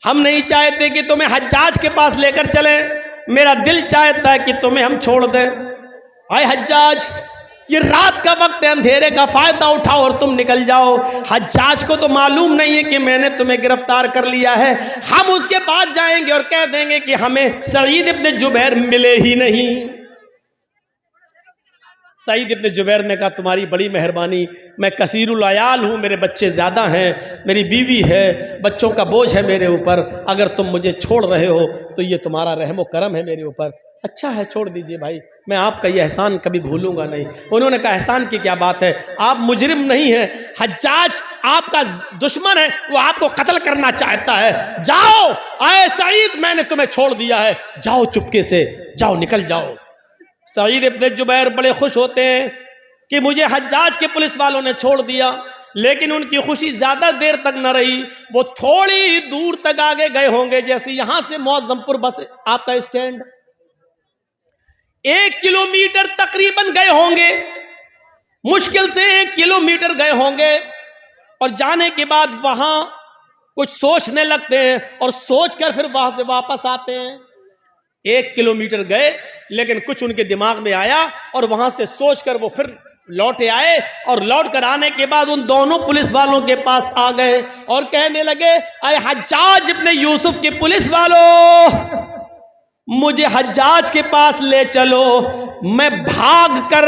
हम नहीं चाहते कि तुम्हें हज्जाज के पास लेकर चलें, मेरा दिल चाहता है कि तुम्हें हम छोड़ दें। आए हज्जाज, ये रात का वक्त है, अंधेरे का फायदा उठाओ और तुम निकल जाओ। हज्जाज को तो मालूम नहीं है कि मैंने तुम्हें गिरफ्तार कर लिया है। हम उसके पास जाएंगे और कह देंगे कि हमें सईद इब्ने जुबैर मिले ही नहीं। सईद इब्ने जुबैर ने कहा, तुम्हारी बड़ी मेहरबानी, मैं कसीरुल अयाल हूँ, मेरे बच्चे ज़्यादा हैं, मेरी बीवी है, बच्चों का बोझ है मेरे ऊपर, अगर तुम मुझे छोड़ रहे हो तो ये तुम्हारा रहमो करम है मेरे ऊपर। अच्छा है, छोड़ दीजिए भाई, मैं आपका ये एहसान कभी भूलूंगा नहीं। उन्होंने कहा, एहसान की क्या बात है, आप मुजरिम नहीं हैं, हज्जाज आपका दुश्मन है, वो आपको कत्ल करना चाहता है। जाओ, आए सईद, मैंने तुम्हें छोड़ दिया है, जाओ चुपके से, जाओ, निकल जाओ। सईद इब्ने जुबैर बड़े खुश होते हैं कि मुझे हज्जाज के पुलिस वालों ने छोड़ दिया, लेकिन उनकी खुशी ज्यादा देर तक न रही। वो थोड़ी दूर तक आगे गए होंगे, जैसे यहां से मौजमपुर बस आपका स्टैंड, 1 किलोमीटर तकरीबन गए होंगे, मुश्किल से 1 किलोमीटर गए होंगे, और जाने के बाद वहां कुछ सोचने लगते हैं और सोचकर फिर वहां से वापस आते हैं। 1 किलोमीटर गए, लेकिन कुछ उनके दिमाग में आया और वहां से सोचकर वो फिर लौटे आए, और लौट कर आने के बाद उन दोनों पुलिस वालों के पास आ गए और कहने लगे, अरे हज्जाज इब्ने यूसुफ के पुलिस वालों, मुझे हज्जाज के पास ले चलो, मैं भाग कर,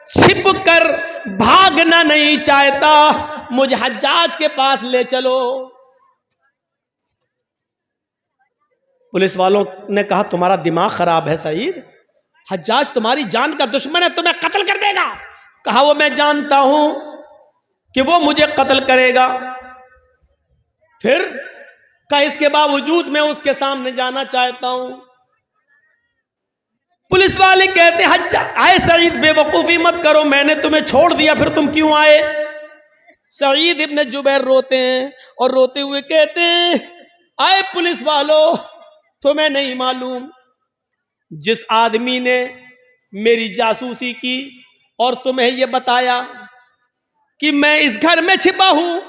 छिप कर भागना नहीं चाहता, मुझे हज्जाज के पास ले चलो। पुलिस वालों ने कहा, तुम्हारा दिमाग खराब है सईद, हज्जाज तुम्हारी जान का दुश्मन है, तुम्हें कत्ल कर देगा। कहा, वो मैं जानता हूं कि वो मुझे कत्ल करेगा, फिर का इसके बावजूद मैं उसके सामने जाना चाहता हूं। पुलिस वाले कहते हज्जाज, आए सईद बेवकूफी मत करो, मैंने तुम्हें छोड़ दिया, फिर तुम क्यों आए? सईद इब्न जुबैर रोते हैं और रोते हुए कहते हैं, आए पुलिस वालों, तुम्हें नहीं मालूम जिस आदमी ने मेरी जासूसी की और तुम्हें यह बताया कि मैं इस घर में छिपा हूं,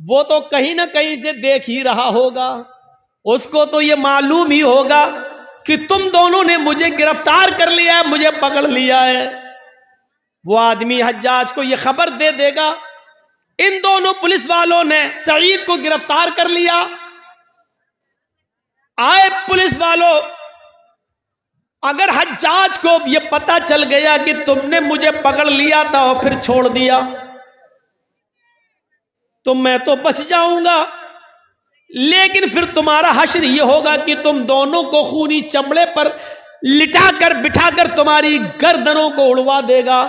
वो तो कहीं ना कहीं से देख ही रहा होगा, उसको तो ये मालूम ही होगा कि तुम दोनों ने मुझे गिरफ्तार कर लिया है, मुझे पकड़ लिया है। वो आदमी हज्जाज को ये खबर दे देगा, इन दोनों पुलिस वालों ने सईद को गिरफ्तार कर लिया। आए पुलिस वालों, अगर हज्जाज को ये पता चल गया कि तुमने मुझे पकड़ लिया था और फिर छोड़ दिया, तो मैं तो बच जाऊंगा, लेकिन फिर तुम्हारा हश्र ये होगा कि तुम दोनों को खूनी चमड़े पर लिटाकर बिठाकर तुम्हारी गर्दनों को उड़वा देगा।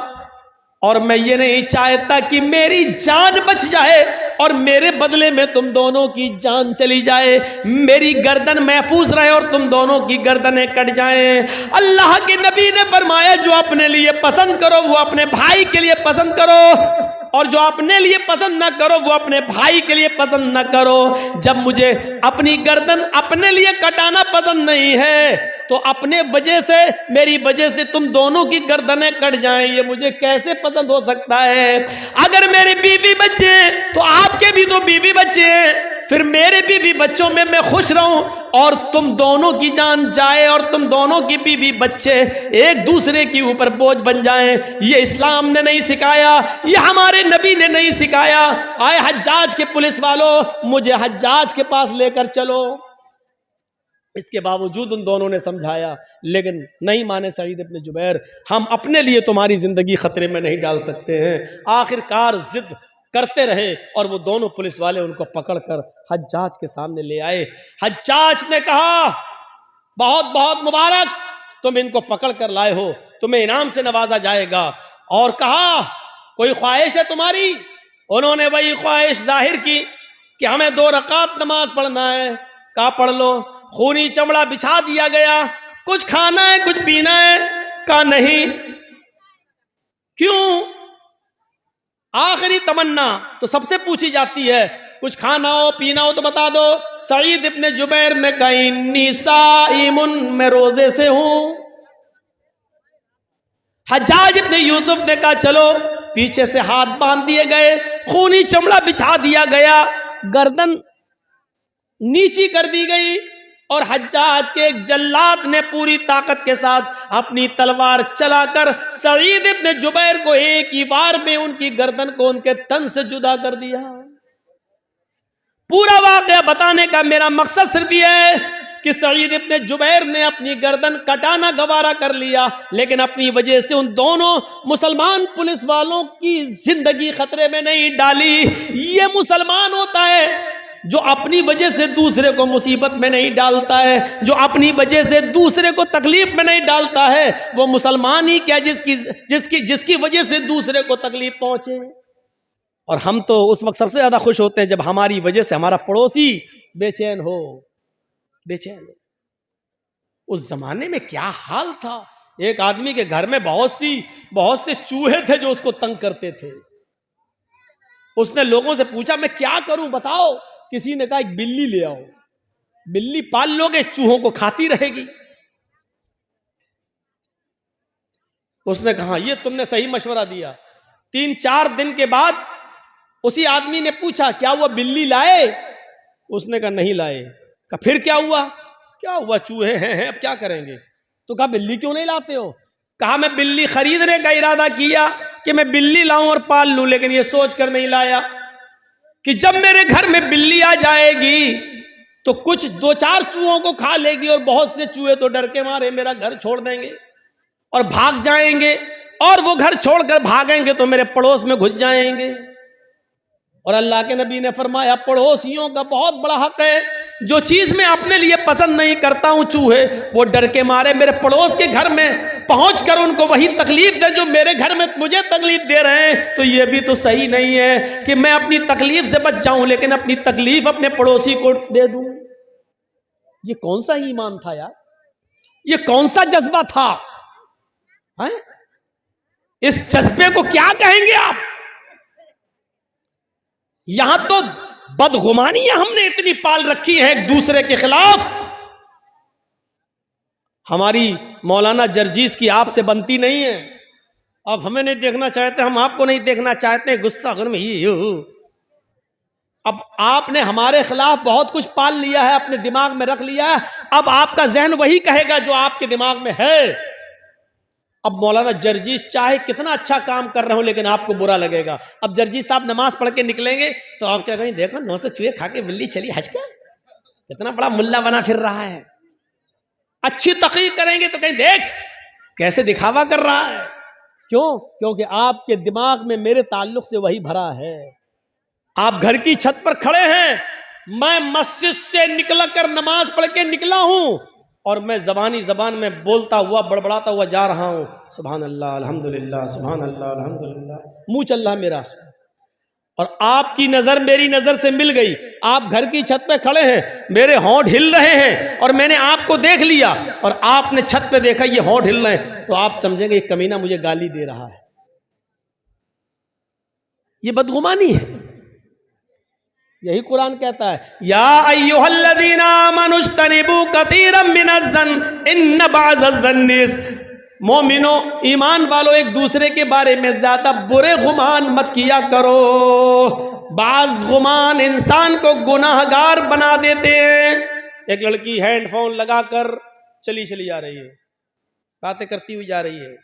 और मैं ये नहीं चाहता कि मेरी जान बच जाए और मेरे बदले में तुम दोनों की जान चली जाए, मेरी गर्दन महफूज रहे और तुम दोनों की गर्दनें कट जाएं। अल्लाह के नबी ने फरमाया, जो अपने लिए पसंद करो वो अपने भाई के लिए पसंद करो, और जो अपने लिए पसंद ना करो वो अपने भाई के लिए पसंद ना करो। जब मुझे अपनी गर्दन अपने लिए कटाना पसंद नहीं है, तो अपने वजह से, मेरी वजह से तुम दोनों की गर्दनें कट जाएं, ये मुझे कैसे पसंद हो सकता है? अगर मेरे बीवी बच्चे हैं तो आपके भी तो बीवी बच्चे हैं, फिर मेरे बीवी बच्चों में मैं खुश रहूं और तुम दोनों की जान जाए और तुम दोनों की बीवी बच्चे एक दूसरे के ऊपर बोझ बन जाएं, ये इस्लाम ने नहीं सिखाया, ये हमारे नबी ने नहीं सिखाया। आए हज्जाज के पुलिस वालों, मुझे हज्जाज के पास लेकर चलो। इसके बावजूद उन दोनों ने समझाया, लेकिन नहीं माने सईद इब्न जुबैर, हम अपने लिए तुम्हारी जिंदगी खतरे में नहीं डाल सकते हैं। आखिरकार जिद करते रहे और वो दोनों पुलिस वाले उनको पकड़कर हज्जाज के सामने ले आए। हज्जाज ने कहा, बहुत बहुत मुबारक, तुम इनको पकड़ कर लाए हो, तुम्हें इनाम से नवाजा जाएगा। और कहा, कोई ख्वाहिश है तुम्हारी? उन्होंने वही ख्वाहिश जाहिर की कि हमें 2 रकात नमाज पढ़ना है। कहा, पढ़ लो। खूनी चमड़ा बिछा दिया गया। कुछ खाना है, कुछ पीना है? कहा, नहीं। क्यों? आखिरी तमन्ना तो सबसे पूछी जाती है, कुछ खाना हो पीना हो तो बता दो। सईद इब्न जुबैर ने कहा, इन्नी साइमुन, मैं रोजे से हूं। हज्जाज इब्न यूसुफ ने कहा, चलो। पीछे से हाथ बांध दिए गए, खूनी चमड़ा बिछा दिया गया, गर्दन नीची कर दी गई और हज्जाज के एक जल्लाद ने पूरी ताकत के साथ अपनी तलवार चलाकर सईद इब्न जुबैर को एक ही बार में उनकी गर्दन को उनके तन से जुदा कर दिया। पूरा वाकया बताने का मेरा मकसद सिर्फ ये है कि सईद इब्न जुबैर ने अपनी गर्दन कटाना गवारा कर लिया, लेकिन अपनी वजह से उन दोनों मुसलमान पुलिस वालों की जिंदगी खतरे में नहीं डाली। ये मुसलमान होता है जो अपनी वजह से दूसरे को मुसीबत में नहीं डालता है, जो अपनी वजह से दूसरे को तकलीफ में नहीं डालता है। वो मुसलमान ही क्या जिसकी वजह से दूसरे को तकलीफ पहुंचे। और हम तो उस वक्त सबसे ज्यादा खुश होते हैं जब हमारी वजह से हमारा पड़ोसी बेचैन हो, बेचैन हो। उस जमाने में क्या हाल था, एक आदमी के घर में बहुत से चूहे थे जो उसको तंग करते थे। उसने लोगों से पूछा, मैं क्या करूं बताओ? किसी ने कहा, एक बिल्ली ले आओ, बिल्ली पाल लोगे, चूहों को खाती रहेगी। उसने कहा, ये तुमने सही मशवरा दिया। 3-4 दिन के बाद उसी आदमी ने पूछा, क्या हुआ, बिल्ली लाए? उसने कहा, नहीं लाए। कहा, फिर क्या हुआ? क्या हुआ, चूहे हैं, अब क्या करेंगे? तो कहा, बिल्ली क्यों नहीं लाते हो? कहा, मैं बिल्ली खरीदने का इरादा किया कि मैं बिल्ली लाऊं और पाल लूं, लेकिन ये सोच कर नहीं लाया कि जब मेरे घर में बिल्ली आ जाएगी तो कुछ 2-4 चूहों को खा लेगी और बहुत से चूहे तो डर के मारे मेरा घर छोड़ देंगे और भाग जाएंगे, और वो घर छोड़कर भागेंगे तो मेरे पड़ोस में घुस जाएंगे। और अल्लाह के नबी ने फरमाया, पड़ोसियों का बहुत बड़ा हक है। जो चीज मैं अपने लिए पसंद नहीं करता हूं, चूहे वो डर के मारे मेरे पड़ोस के घर में पहुंचकर उनको वही तकलीफ दे जो मेरे घर में मुझे तकलीफ दे रहे हैं। तो ये भी तो सही नहीं है कि मैं अपनी तकलीफ से बच जाऊं लेकिन अपनी तकलीफ अपने पड़ोसी को दे दूं। ये कौन सा ईमान था यार, ये कौन सा जज्बा था हैं? इस जज्बे को क्या कहेंगे आप? यहां तो बदगुमानियां हमने इतनी पाल रखी है एक दूसरे के खिलाफ। हमारी मौलाना जर्जीस की आपसे बनती नहीं है। अब हमें नहीं देखना चाहते, हम आपको नहीं देखना चाहते, गुस्सा घर में ही हो। अब आपने हमारे खिलाफ बहुत कुछ पाल लिया है, अपने दिमाग में रख लिया है। अब आपका जहन वही कहेगा जो आपके दिमाग में है। अब मौलाना जर्जीस चाहे कितना अच्छा काम कर रहे हो, लेकिन आपको बुरा लगेगा। अब जर्जीस साहब नमाज पढ़ के निकलेंगे तो आप क्या कहेंगे, देखो 9 से चूहे खा के बिल्ली चली हज का, कितना बड़ा मुल्ला बना फिर रहा है। अच्छी तकरीर करेंगे तो कहीं देख कैसे दिखावा कर रहा है। क्यों? क्योंकि आपके दिमाग में मेरे ताल्लुक से वही भरा है। आप घर की छत पर खड़े हैं, मैं मस्जिद से निकल कर नमाज पढ़ के निकला हूं और मैं जबान में बोलता हुआ बड़बड़ाता हुआ जा रहा हूं, सुभान अल्लाह अल्हम्दुलिल्लाह, सुभान अल्लाह अल्हम्दुलिल्लाह, मुंह चल रहा मेरा। और आपकी नजर मेरी नजर से मिल गई। आप घर की छत पे खड़े हैं, मेरे होंठ हिल रहे हैं और मैंने आपको देख लिया और आपने छत पे देखा ये होंठ हिल रहे हैं, तो आप समझेंगे ये कमीना मुझे गाली दे रहा है। ये बदगुमानी है। यही कुरान कहता है, या अय्युहल्लज़ीना आमनुज्तनिबू कसीरम मिनज़्ज़न इन्न बअज़-ज़न्नि, मोमिनो ईमान वालों एक दूसरे के बारे में ज्यादा बुरे गुमान मत किया करो। बाज गुमान इंसान को गुनाहगार बना देते हैं। एक लड़की हैंडफोन लगाकर चली जा रही है, बातें करती हुई जा रही है।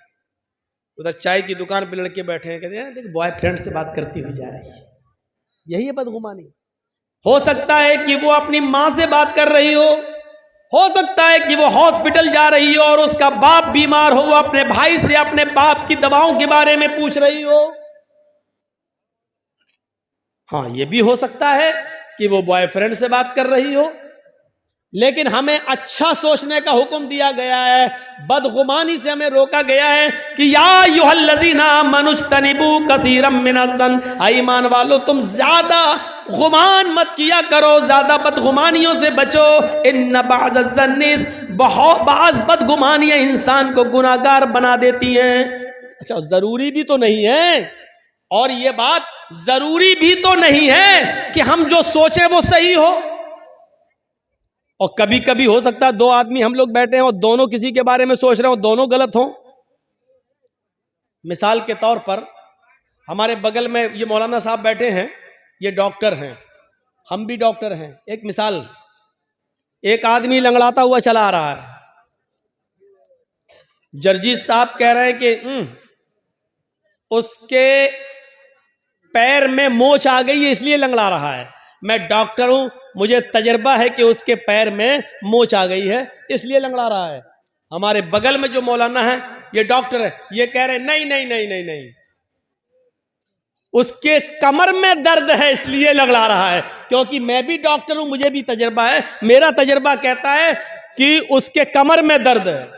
उधर चाय की दुकान पे लड़के बैठे हैं, कहते हैं देखो बॉयफ्रेंड से बात करती हुई जा रही है। यही है बदगुमानी। हो सकता है कि वो अपनी माँ से बात कर रही हो सकता है कि वो हॉस्पिटल जा रही हो और उसका बाप बीमार हो, वो अपने भाई से अपने बाप की दवाओं के बारे में पूछ रही हो। हाँ, ये भी हो सकता है कि वो बॉयफ्रेंड से बात कर रही हो। लेकिन हमें अच्छा सोचने का हुक्म दिया गया है, बदगुमानी से हमें रोका गया है कि या अय्युहल्लज़ीना आमनुज्तनिबू कसीरम मिनज़्ज़न, ईमान वालों तुम ज्यादा गुमान मत किया करो, ज्यादा बदगुमानियों से बचो। इन्न बअज़-ज़न्नि, बहुत बाज़ बदगुमानियां इंसान को गुनाहगार बना देती हैं। अच्छा, जरूरी भी तो नहीं है, और ये बात जरूरी भी तो नहीं है कि हम जो सोचें वो सही हो। और कभी कभी हो सकता है दो आदमी हम लोग बैठे हैं और दोनों किसी के बारे में सोच रहे हो, दोनों गलत हो। मिसाल के तौर पर हमारे बगल में ये मौलाना साहब बैठे हैं, ये डॉक्टर हैं, हम भी डॉक्टर हैं। एक मिसाल, एक आदमी लंगड़ाता हुआ चला आ रहा है, जर्जीस साहब कह रहे हैं कि उसके पैर में मोच आ गई है इसलिए लंगड़ा रहा है। मैं डॉक्टर हूं, मुझे तजर्बा है कि उसके पैर में मोच आ गई है इसलिए लंगड़ा रहा है। हमारे बगल में जो मौलाना है ये डॉक्टर है, ये कह रहे नहीं नहीं नहीं नहीं नहीं, उसके कमर में दर्द है इसलिए लंगड़ा रहा है। क्योंकि मैं भी डॉक्टर हूं, मुझे भी तजर्बा है, मेरा तजर्बा कहता है कि उसके कमर में दर्द है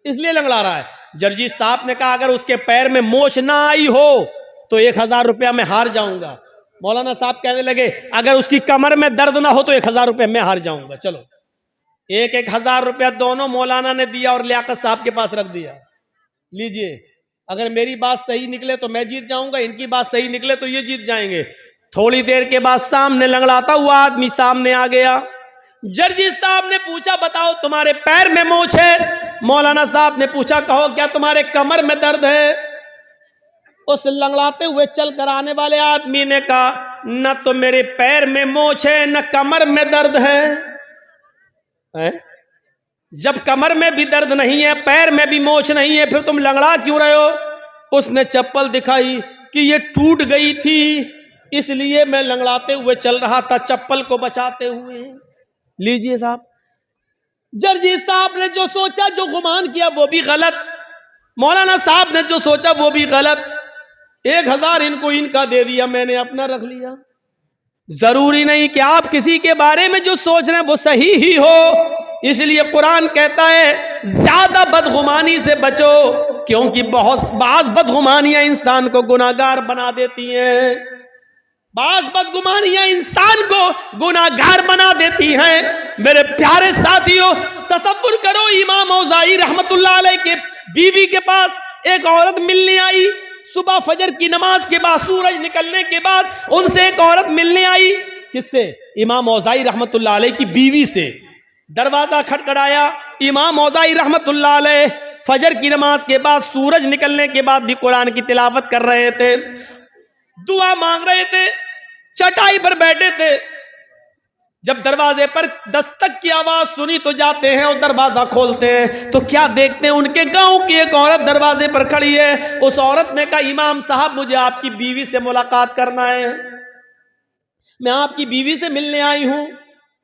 इसलिए लंगड़ा रहा है। जर्जीस साहब ने कहा अगर उसके पैर में मोच ना आई हो तो 1000 रुपया मैं हार जाऊंगा। मौलाना साहब कहने लगे अगर उसकी कमर में दर्द ना हो तो 1000 रुपया मैं हार जाऊंगा। चलो 1000 रुपया दोनों मौलाना ने दिया और लियाकत साहब के पास रख दिया, लीजिए, अगर मेरी बात सही निकले तो मैं जीत जाऊंगा, इनकी बात सही निकले तो ये जीत जाएंगे। थोड़ी देर के बाद सामने लंगड़ाता हुआ आदमी सामने आ गया। जर्जीस साहब ने पूछा बताओ तुम्हारे पैर में मोच है? मौलाना साहब ने पूछा कहो क्या तुम्हारे कमर में दर्द है? उस लंगड़ाते हुए चल कर आने वाले आदमी ने कहा न तो मेरे पैर में मोच है न कमर में दर्द है। जब कमर में भी दर्द नहीं है, पैर में भी मोच नहीं है, फिर तुम लंगड़ा क्यों रहे हो? उसने चप्पल दिखाई कि ये टूट गई थी इसलिए मैं लंगड़ाते हुए चल रहा था चप्पल को बचाते हुए। लीजिए साहब, जर्जीस साहब ने जो सोचा, जो गुमान किया वो भी गलत, मौलाना साहब ने जो सोचा वो भी गलत। 1000 इनको इनका दे दिया, मैंने अपना रख लिया। जरूरी नहीं कि आप किसी के बारे में जो सोच रहे हैं वो सही ही हो। इसलिए कुरान कहता है ज्यादा बदगुमानी से बचो, क्योंकि बाज बदगुमानियां इंसान को गुनाहगार बना देती हैं। बाज बदगुमानियां इंसान को गुनाहगार बना देती हैं। मेरे प्यारे साथियों, तसव्वुर करो इमाम औज़ाई रहमतुल्लाह अलैह के बीवी के पास एक औरत मिलने आई, सुबह फजर की नमाज के बाद, सूरज निकलने के बाद उनसे एक औरत मिलने आई। किससे? इमाम औज़ाई रहमतुल्लाह अलैह की बीवी से। दरवाजा खटखटाया, इमाम औज़ाई रहमतुल्लाह अलैह फजर की नमाज के बाद, सूरज निकलने के बाद भी कुरान की तिलावत कर रहे थे, दुआ मांग रहे थे, चटाई पर बैठे थे। जब दरवाजे पर दस्तक की आवाज सुनी तो जाते हैं और दरवाजा खोलते हैं तो क्या देखते हैं, उनके गांव की एक औरत दरवाजे पर खड़ी है। उस औरत ने कहा, इमाम साहब मुझे आपकी बीवी से मुलाकात करना है, मैं आपकी बीवी से मिलने आई हूं।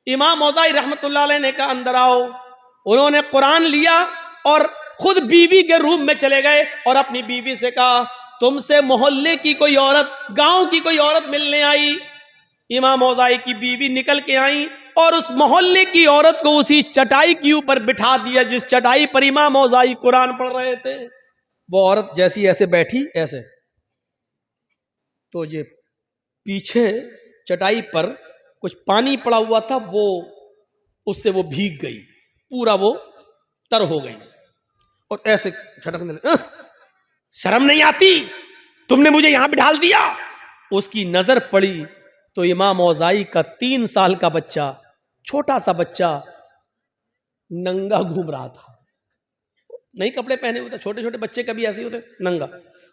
इमाम औज़ाई रहमतुल्लाह अलैह ने कहा, अंदर आओ। उन्होंने कुरान लिया और खुद बीवी के रूम में चले गए और अपनी बीवी से कहा, तुमसे मोहल्ले की कोई औरत, गांव की कोई औरत मिलने आई। इमाम औज़ाई की बीवी निकल के आई और उस मोहल्ले की औरत को उसी चटाई के ऊपर बिठा दिया जिस चटाई पर इमाम औज़ाई कुरान पढ़ रहे थे। वो औरत जैसी ऐसे बैठी, ऐसे, तो ये पीछे चटाई पर कुछ पानी पड़ा हुआ था, वो उससे वो भीग गई, पूरा वो तर हो गई और ऐसे झटकने लगी। शर्म नहीं आती, तुमने मुझे यहां बिठा दिया। उसकी नजर पड़ी तो इमाम औज़ाई का 3 साल का बच्चा, छोटा सा बच्चा, नंगा घूम रहा था। नए कपड़े पहने हुए थे, छोटे छोटे बच्चे कभी ऐसे होते, नंगा।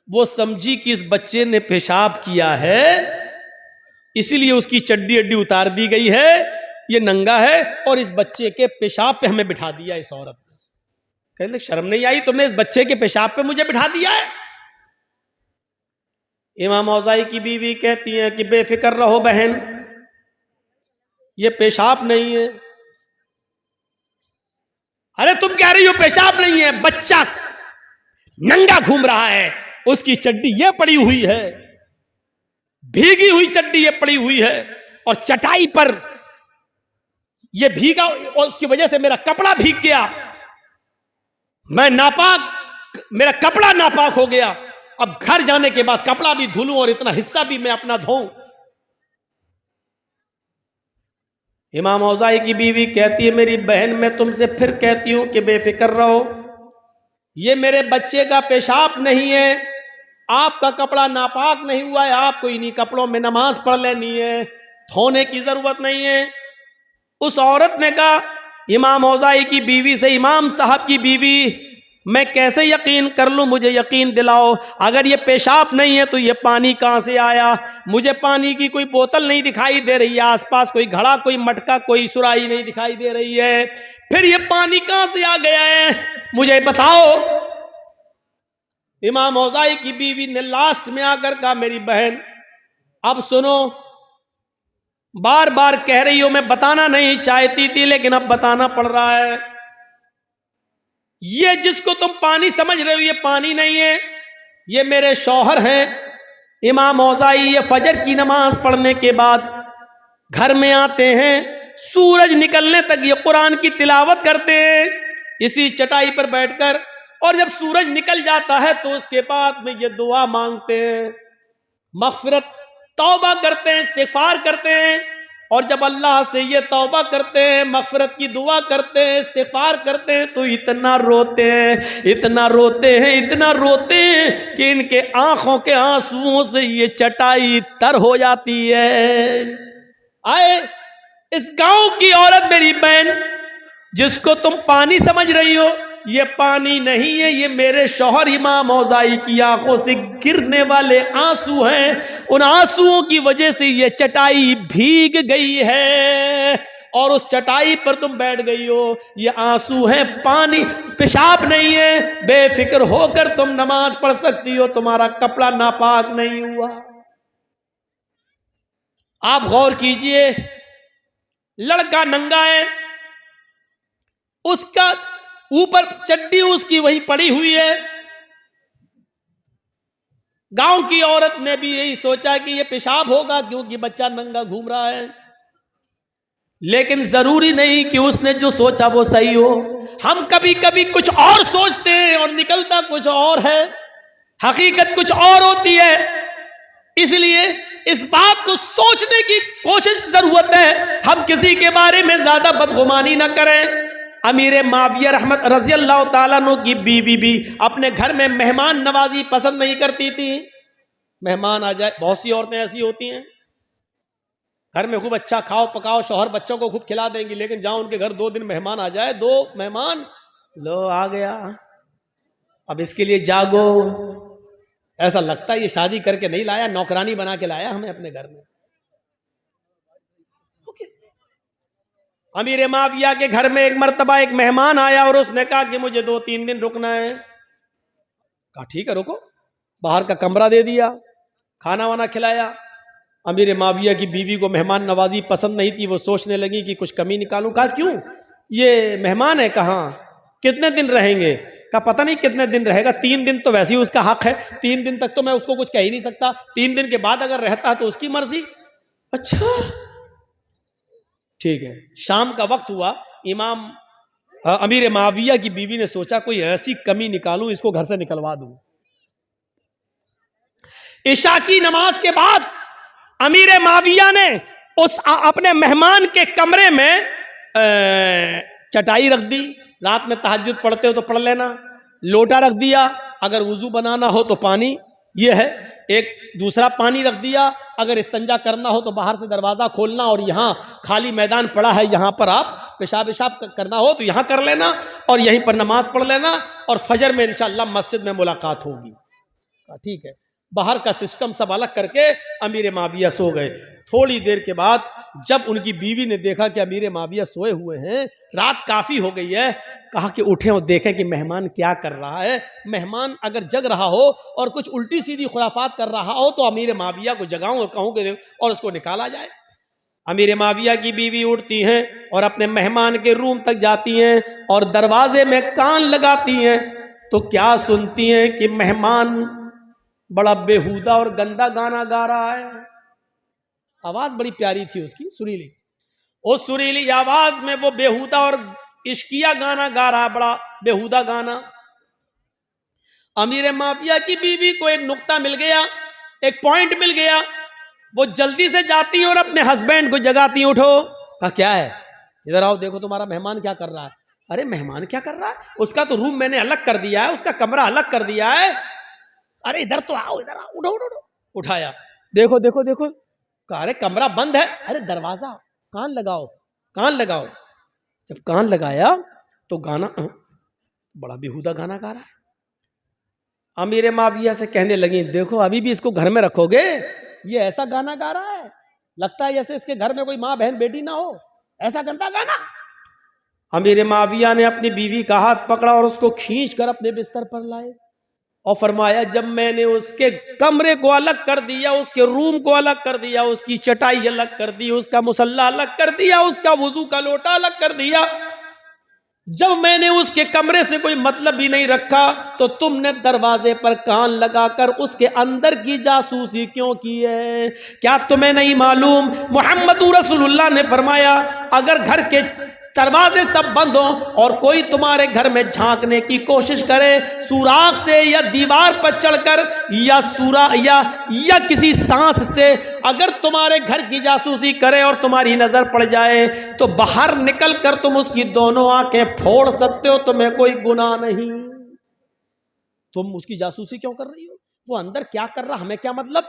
वो समझी कि इस बच्चे ने पेशाब किया है, इसीलिए उसकी चड्डी अड्डी उतार दी गई है, ये नंगा है और इस बच्चे के पेशाब पे हमें बिठा दिया इस औरत ने। कहने शर्म नहीं आई, तुमने इस बच्चे के पेशाब पे मुझे बिठा दिया है। इमाम औज़ाई की बीवी कहती है कि बेफिक्र रहो बहन, ये पेशाब नहीं है। अरे तुम कह रही हो पेशाब नहीं है, बच्चा नंगा घूम रहा है, उसकी चड्डी ये पड़ी हुई है, भीगी हुई चड्डी ये पड़ी हुई है और चटाई पर ये भीगा और उसकी वजह से मेरा कपड़ा भीग गया, मैं नापाक, मेरा कपड़ा नापाक हो गया। अब घर जाने के बाद कपड़ा भी धुलूं और इतना हिस्सा भी मैं अपना धोऊं। इमाम औज़ाई की बीवी कहती है, मेरी बहन मैं तुमसे फिर कहती हूं कि बेफिक्र रहो, ये मेरे बच्चे का पेशाब नहीं है, आपका कपड़ा नापाक नहीं हुआ है, आपको इन्हीं कपड़ों में नमाज पढ़ लेनी है, धोने की जरूरत नहीं है। उस औरत ने कहा इमाम औज़ाई की बीवी से, इमाम साहब की बीवी, मैं कैसे यकीन कर लूं, मुझे यकीन दिलाओ, अगर ये पेशाब नहीं है तो ये पानी कहां से आया? मुझे पानी की कोई बोतल नहीं दिखाई दे रही है, आसपास कोई घड़ा, कोई मटका, कोई सुराही नहीं दिखाई दे रही है, फिर ये पानी कहां से आ गया है, मुझे बताओ। इमाम औज़ाई की बीवी ने लास्ट में आकर कहा, मेरी बहन अब सुनो, बार बार कह रही हो, मैं बताना नहीं चाहती थी लेकिन अब बताना पड़ रहा है, ये जिसको तुम पानी समझ रहे हो ये पानी नहीं है, ये मेरे शौहर हैं। इमाम औज़ाई ये फजर की नमाज पढ़ने के बाद घर में आते हैं, सूरज निकलने तक ये कुरान की तिलावत करते हैं इसी चटाई पर बैठकर, और जब सूरज निकल जाता है तो उसके बाद में ये दुआ मांगते हैं, मग़फ़िरत, तौबा करते हैं, इस्तिग़फ़ार करते हैं। और जब अल्लाह से ये तौबा करते हैं, मग़फ़िरत की दुआ करते हैं, इस्तिग़फ़ार करते हैं, तो इतना रोते हैं, इतना रोते हैं, इतना रोते हैं कि इनके आंखों के आंसुओं से ये चटाई तर हो जाती है। आए इस गांव की औरत, मेरी बहन, जिसको तुम पानी समझ रही हो, ये पानी नहीं है, ये मेरे शौहर इमाम औज़ाई की आंखों से गिरने वाले आंसू हैं, उन आंसुओं की वजह से ये चटाई भीग गई है और उस चटाई पर तुम बैठ गई हो, ये आंसू हैं, पानी, पेशाब नहीं है, बेफिक्र होकर तुम नमाज पढ़ सकती हो, तुम्हारा कपड़ा नापाक नहीं हुआ। आप गौर कीजिए, लड़का नंगा है, उसका ऊपर चड्डी उसकी वही पड़ी हुई है। गांव की औरत ने भी यही सोचा कि ये पेशाब होगा क्योंकि बच्चा नंगा घूम रहा है, लेकिन जरूरी नहीं कि उसने जो सोचा वो सही हो। हम कभी कभी कुछ और सोचते हैं और निकलता कुछ और है, हकीकत कुछ और होती है। इसलिए इस बात को सोचने की कोशिश जरूरत है, हम किसी के बारे में ज्यादा बदगुमानी ना करें। अमीर माविया रहमत रजी अल्लाह ताला अन्हु की बीवी भी अपने घर में मेहमान नवाजी पसंद नहीं करती थी। मेहमान आ जाए, बहुत सी औरतें ऐसी होती हैं घर में खूब अच्छा खाओ पकाओ, शौहर बच्चों को खूब खिला देंगी, लेकिन जहां उनके घर 2 दिन मेहमान आ जाए, 2 मेहमान लो आ गया, अब इसके लिए जागो, ऐसा लगता है ये शादी करके नहीं लाया, नौकरानी बना के लाया हमें अपने घर में। अमीर माविया के घर में एक मर्तबा एक मेहमान आया और उसने कहा कि मुझे 2-3 दिन रुकना है। कहा ठीक है रुको, बाहर का कमरा दे दिया, खाना वाना खिलाया। अमीर माविया की बीवी को मेहमान नवाजी पसंद नहीं थी, वो सोचने लगी कि कुछ कमी निकालूं। कहा क्यों, ये मेहमान है, कहाँ कितने दिन रहेंगे? कहा पता नहीं कितने दिन रहेगा, 3 दिन तो वैसे ही उसका हक है, 3 दिन तक तो मैं उसको कुछ कह ही नहीं सकता, 3 दिन के बाद अगर रहता है तो उसकी मर्जी। अच्छा ठीक है। शाम का वक्त हुआ, इमाम अमीर माविया की बीवी ने सोचा कोई ऐसी कमी निकालूं, इसको घर से निकलवा दूं। इशा की नमाज के बाद अमीर माविया ने उस अपने मेहमान के कमरे में चटाई रख दी, रात में तहज्जुद पढ़ते हो तो पढ़ लेना, लोटा रख दिया, अगर वुजू बनाना हो तो पानी ये है, एक दूसरा पानी रख दिया, अगर इस्तिंजा करना हो तो बाहर से दरवाजा खोलना और यहाँ खाली मैदान पड़ा है, यहाँ पर आप पेशाब करना हो तो यहाँ कर लेना और यहीं पर नमाज पढ़ लेना और फजर में इंशाअल्लाह मस्जिद में मुलाकात होगी। ठीक है। बाहर का सिस्टम सब अलग करके अमीर माविया सो गए। थोड़ी देर के बाद जब उनकी बीवी ने देखा कि अमीर माविया सोए हुए हैं, रात काफी हो गई है, कहा कि उठें और देखें कि मेहमान क्या कर रहा है। मेहमान अगर जग रहा हो और कुछ उल्टी सीधी खुराफात कर रहा हो तो अमीर माविया को जगाऊं और कहूं कि और उसको निकाला जाए। अमीर माविया की बीवी उठती हैं और अपने मेहमान के रूम तक जाती हैं और दरवाजे में कान लगाती हैं तो क्या सुनती हैं कि मेहमान बड़ा बेहुदा और गंदा गाना गा रहा है। आवाज बड़ी प्यारी थी उसकी, सुरीली, उस सुरीली आवाज में वो बेहुदा और इश्किया गाना गा रहा, बड़ा बेहुदा गाना। अमीर माविया की बीवी को एक नुक्ता मिल गया, एक पॉइंट मिल गया, वो जल्दी से जाती है और अपने हस्बैंड को जगाती है, उठो। कहा क्या है, इधर आओ, देखो तुम्हारा मेहमान क्या कर रहा है। अरे मेहमान क्या कर रहा है, उसका तो रूम मैंने अलग कर दिया है, उसका कमरा अलग कर दिया है, अरे इधर तो आओ, इधर आओ, उठो उठो। उठाया, देखो देखो देखो, अरे कमरा बंद है, अरे दरवाजा, कान लगाओ, कान लगाओ। जब कान लगाया तो गाना बड़ा बेहुदा गाना गा रहा है। अमीर माविया से कहने लगी देखो अभी भी इसको घर में रखोगे, ये ऐसा गाना गा रहा है, लगता है जैसे इसके घर में कोई माँ बहन बेटी ना हो, ऐसा गंदा गाना। अमीर माविया ने अपनी बीवी का हाथ पकड़ा और उसको खींच कर अपने बिस्तर पर लाए और फरमाया जब मैंने उसके कमरे को अलग कर दिया, उसके रूम को अलग कर दिया, उसकी चटाई अलग कर दी, उसका मुसल्ला अलग कर दिया, उसका वुजू का लोटा अलग कर दिया, जब मैंने उसके कमरे से कोई मतलब भी नहीं रखा तो तुमने दरवाजे पर कान लगाकर उसके अंदर की जासूसी क्यों की है? क्या तुम्हें नहीं मालूम मोहम्मद रसूलुल्लाह ने फरमाया अगर घर के दरवाजे सब बंद हो और कोई तुम्हारे घर में झांकने की कोशिश करे सुराख से या दीवार पर चढ़कर या या किसी सांस से अगर तुम्हारे घर की जासूसी करे और तुम्हारी नजर पड़ जाए तो बाहर निकल कर तुम उसकी दोनों आंखें फोड़ सकते हो, तुम्हें कोई गुनाह नहीं। तुम उसकी जासूसी क्यों कर रही हो? वो अंदर क्या कर रहा हमें क्या मतलब?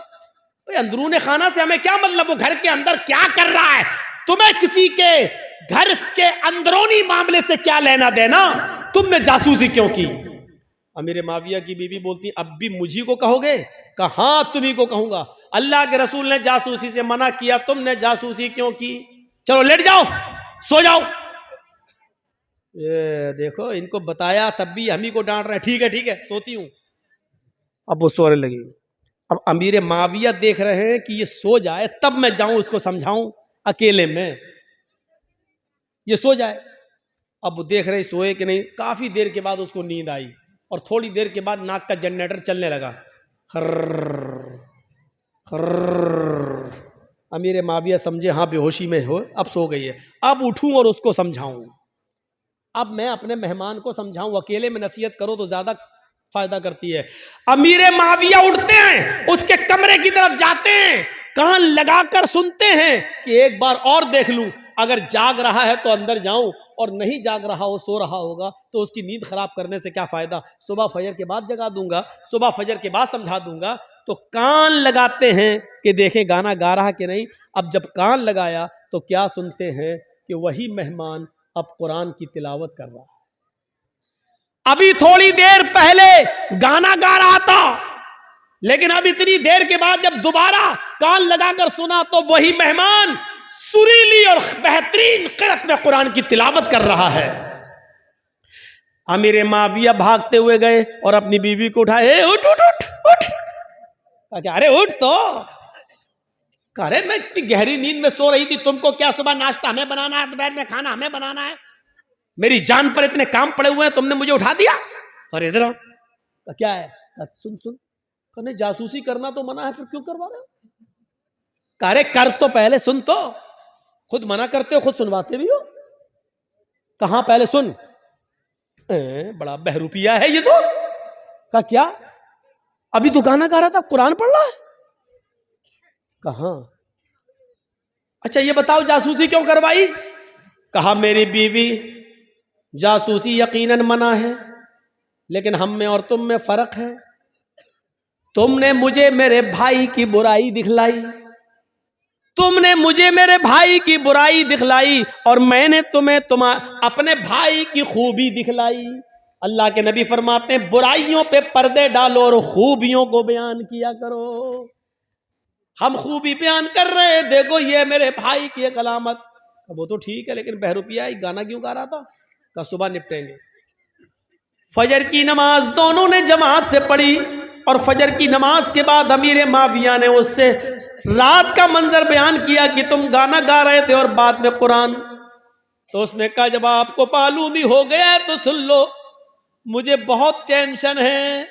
भाई अंदरूने खाना से हमें क्या मतलब? वो घर के अंदर क्या कर रहा है, तुम्हें किसी के घर के अंदरूनी मामले से क्या लेना देना? तुमने जासूसी क्यों की? अमीर माविया की बीवी बोलती अब भी मुझी को कहोगे? कहा हाँ तुम्ही को कहूंगा, अल्लाह के रसूल ने जासूसी से मना किया, तुमने जासूसी क्यों की? चलो लेट जाओ, सो जाओ। ये देखो इनको बताया तब भी हम ही को डांट रहे हैं। ठीक है सोती हूं। अब वो सोने लगी। अब अमीर माविया देख रहे हैं कि ये सो जाए तब मैं जाऊं उसको समझाऊं, अकेले में ये सो जाए। अब वो देख रहे सोए कि नहीं। काफी देर के बाद उसको नींद आई और थोड़ी देर के बाद नाक का जनरेटर चलने लगा, खर्र खर्र। अमीर माविया समझे हाँ बेहोशी में हो, अब सो गई है, अब उठूं और उसको समझाऊं। अब मैं अपने मेहमान को समझाऊं, अकेले में नसीहत करो तो ज्यादा फायदा करती है। अमीर माविया उठते हैं, उसके कमरे की तरफ जाते हैं, कान लगाकर सुनते हैं कि एक बार और देख लूं अगर जाग रहा है तो अंदर जाऊं, और नहीं जाग रहा हो, सो रहा होगा, तो उसकी नींद खराब करने से क्या फायदा। सुबह फजर के बाद जगा दूंगा, सुबह फजर के बाद समझा दूंगा। तो कान लगाते हैं कि देखें गाना गा रहा कि नहीं। अब जब कान लगाया तो क्या सुनते हैं कि वही मेहमान अब कुरान की तिलावत कर रहा है। अभी थोड़ी देर पहले गाना गा रहा था, लेकिन अब इतनी देर के बाद जब दोबारा कान लगाकर सुना तो वही मेहमान सुरीली और बेहतरीन क़िरात में कुरान की तिलावत कर रहा है। अमीर माविया भागते हुए गए और अपनी बीवी को उठाए, उठ उठ उठ उठ। क्या, अरे उठ तो। अरे मैं इतनी गहरी नींद में सो रही थी, तुमको क्या सुबह नाश्ता हमें बनाना है, दोपहर में खाना हमें बनाना है, मेरी जान पर इतने काम पड़े हुए हैं, तुमने मुझे उठा दिया। अरे इधर क्या है, सुन सुन, कहने जासूसी करना तो मना है, फिर क्यों करवा रहे हो। अरे कर तो पहले सुन, तो खुद मना करते हो, खुद सुनवाते भी हो। कहां पहले सुन। बड़ा बहरूपिया है ये तो। का क्या, अभी तो गाना गा रहा था, कुरान पढ़ रहा है। कहां, अच्छा ये बताओ जासूसी क्यों करवाई। कहा मेरी बीवी, जासूसी यकीनन मना है, लेकिन हम में और तुम में फर्क है। तुमने मुझे मेरे भाई की बुराई दिखलाई, तुमने मुझे मेरे भाई की बुराई दिखलाई, और मैंने तुम्हें अपने भाई की खूबी दिखलाई। अल्लाह के नबी फरमाते हैं बुराइयों पे पर्दे डालो और खूबियों को बयान किया करो। हम खूबी बयान कर रहे हैं, देखो ये मेरे भाई की एक अलामत। वो तो ठीक है, लेकिन बहरूपिया गाना क्यों गा रहा था। का सुबह निपटेंगे। फजर की नमाज दोनों ने जमात से पढ़ी, और फजर की नमाज के बाद अमीर माविया ने उससे रात का मंजर बयान किया कि तुम गाना गा रहे थे और बाद में कुरान। तो उसने कहा जब आपको मालूम ही हो गया है तो सुन लो, मुझे बहुत टेंशन है,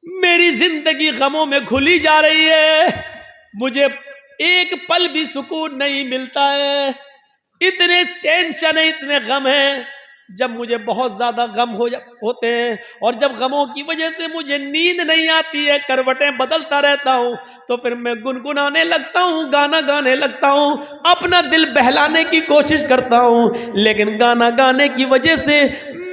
मेरी जिंदगी गमों में खुली जा रही है, मुझे एक पल भी सुकून नहीं मिलता है, इतने टेंशन है, इतने गम है। जब मुझे बहुत ज्यादा गम होते हैं और जब गमों की वजह से मुझे नींद नहीं आती है, करवटें बदलता रहता हूं, तो फिर मैं गुनगुनाने लगता हूं, गाना गाने लगता हूं, अपना दिल बहलाने की कोशिश करता हूं, लेकिन गाना गाने की वजह से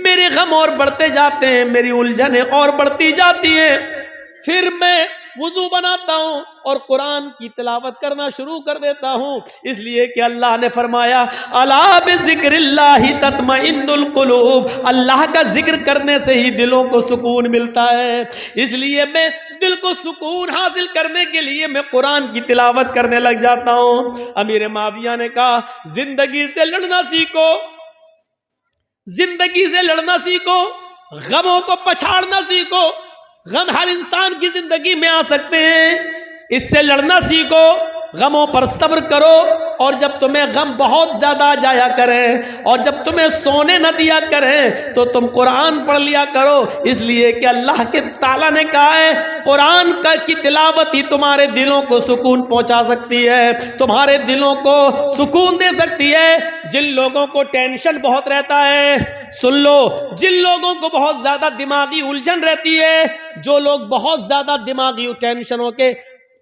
मेरे गम और बढ़ते जाते हैं, मेरी उलझनें और बढ़ती जाती हैं। फिर मैं वुजू बनाता हूं और कुरान की तिलावत करना शुरू कर देता हूं, इसलिए कि अल्लाह ने फरमाया अला बिज़िक्रिल्लाहि तत्मइन्नुल कुलूब, अल्लाह का जिक्र करने से ही दिलों को सुकून मिलता है। इसलिए मैं दिल को सुकून हासिल करने के लिए मैं कुरान की तिलावत करने लग जाता हूं। अमीर माविया ने कहा जिंदगी से लड़ना सीखो, जिंदगी से लड़ना सीखो, गमों को पछाड़ना सीखो। गम हर इंसान की जिंदगी में आ सकते हैं, इससे लड़ना सीखो, गमों पर सब्र करो, और जब तुम्हें गम बहुत ज्यादा आ जाया करें और जब तुम्हें सोने न दिया करें तो तुम कुरान पढ़ लिया करो। इसलिए कि अल्लाह के ताला ने कहा है कुरान की तिलावत ही तुम्हारे दिलों को सुकून पहुंचा सकती है, तुम्हारे दिलों को सुकून दे सकती है। जिन लोगों को टेंशन बहुत रहता है, सुन लो, जिन लोगों को बहुत ज्यादा दिमागी उलझन रहती है, जो लोग बहुत ज्यादा दिमागी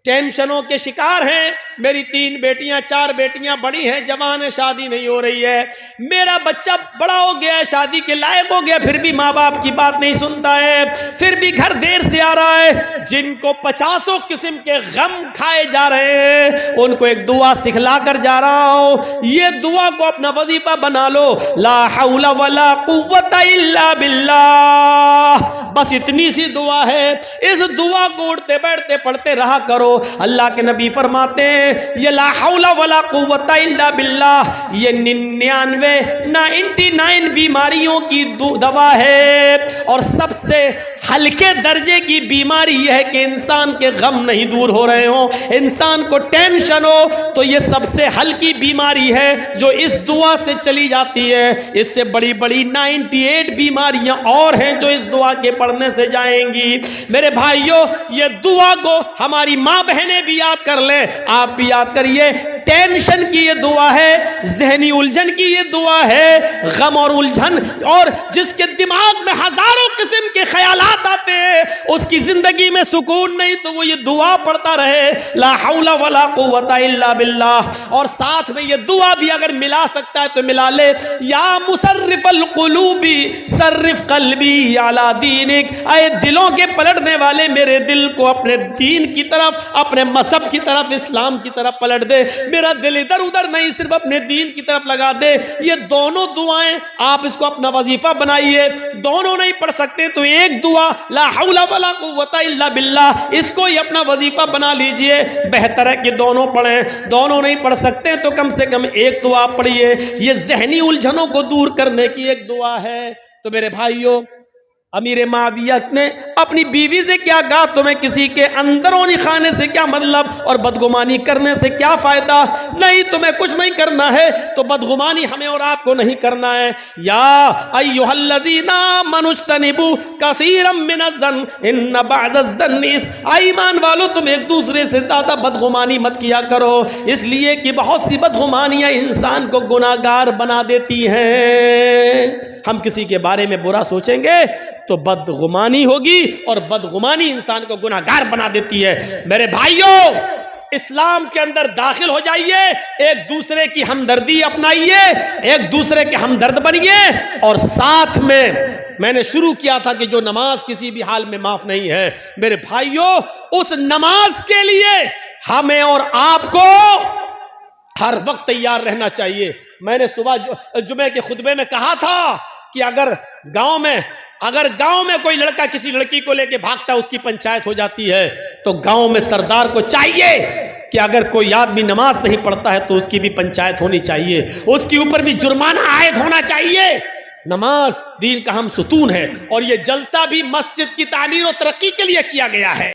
टेंशनों के शिकार हैं, मेरी 3 बेटियां 4 बेटियां बड़ी हैं, जवान है, शादी नहीं हो रही है, मेरा बच्चा बड़ा हो गया है, शादी के लायक हो गया, फिर भी माँ बाप की बात नहीं सुनता है, फिर भी घर देर से आ रहा है, जिनको 50 किस्म के गम खाए जा रहे हैं, उनको एक दुआ सिखला कर जा रहा हूं। ये दुआ को अपना वजीफा बना लो, ला हौला वला कुव्वता इल्ला बिल्लाह। बस इतनी सी दुआ है, इस दुआ को उठते बैठते पढ़ते रहा करो। अल्लाह के नबी फरमाते हैं ये ला हौला वला कुव्वता इल्ला बिल्लाह, ये 99 बीमारियों की दवा है, और सबसे हल्के दर्जे की बीमारी यह है कि इंसान के गम नहीं दूर हो रहे हो, इंसान को टेंशन हो, तो ये सबसे हल्की बीमारी है जो इस दुआ से चली जाती है। इससे बड़ी बड़ी 98 बीमारियां और हैं जो इस दुआ के पढ़ने से जाएंगी। मेरे भाइयों, ये दुआ को हमारी माँ बहनें भी याद कर लें, आप भी याद करिए। टेंशन की ये दुआ है, जहनी उलझन की ये दुआ है, गम और उलझन, और जिसके दिमाग में हजारों किस्म के ख्यालात आते हैं, उसकी जिंदगी में सुकून नहीं, तो वो ये दुआ पढ़ता रहे, ला हौला वला कुव्वता इल्ला बिल्लाह। और साथ में ये दुआ भी अगर मिला सकता है तो मिला ले, या मुसर्रिफल कुलूबी सर्रिफ कल्बी अला दीनिक, आए दिलों के पलटने वाले मेरे दिल को अपने दीन की तरफ, अपने मजहब की तरफ, इस्लाम की तरफ पलट दे, मेरा दिल इधर उधर नहीं सिर्फ अपने दीन की तरफ लगा दे। ये दोनों दुआएं आप इसको अपना वजीफा बनाइए। दोनों नहीं पढ़ सकते तो एक दुआ ला हौला वला कुव्वता इल्ला बिल्लाह, इसको ही अपना वजीफा बना लीजिए। बेहतर है कि दोनों पढ़ें। दोनों नहीं पढ़ सकते तो कम से कम एक दुआ पढ़िए। ये जहनी उलझनों को दूर करने की एक दुआ है। तो मेरे भाइयों, अमीर माविया ने अपनी बीवी से क्या कहा, तुम्हें किसी के अंदरूनी खाने से क्या मतलब और बदगुमानी करने से क्या फायदा? नहीं, तुम्हें कुछ नहीं करना है तो बदगुमानी हमें और आपको नहीं करना है। या अय्युहल्लज़ीना मनुज्तनिबू कसीरम मिनज़्ज़न इन्न बअज़-ज़न्नि, ईमान वालों तुम एक दूसरे से ज्यादा बदगुमानी मत किया करो, इसलिए कि बहुत सी बदगुमानियां इंसान को गुनाहगार बना देती हैं। हम किसी के बारे में बुरा सोचेंगे तो बदगुमानी होगी, और बदगुमानी इंसान को गुनाहगार बना देती है। मेरे भाइयों, इस्लाम के अंदर दाखिल हो जाइए, एक दूसरे की हमदर्दी अपनाइए, एक दूसरे के हमदर्द बनिए। और साथ में मैंने शुरू किया था कि जो नमाज किसी भी हाल में माफ नहीं है, मेरे भाइयों, उस नमाज के लिए हमें और आपको हर वक्त तैयार रहना चाहिए। मैंने सुबह जुमे के खुतबे में कहा था कि अगर गांव में कोई लड़का किसी लड़की को लेके भागता है, उसकी पंचायत हो जाती है, तो गांव में सरदार को चाहिए कि अगर कोई आदमी नमाज नहीं पढ़ता है तो उसकी भी पंचायत होनी चाहिए, उसके ऊपर भी जुर्माना आयद होना चाहिए। नमाज दीन का हम सुतून है, और ये जलसा भी मस्जिद की तामीर और तरक्की के लिए किया गया है।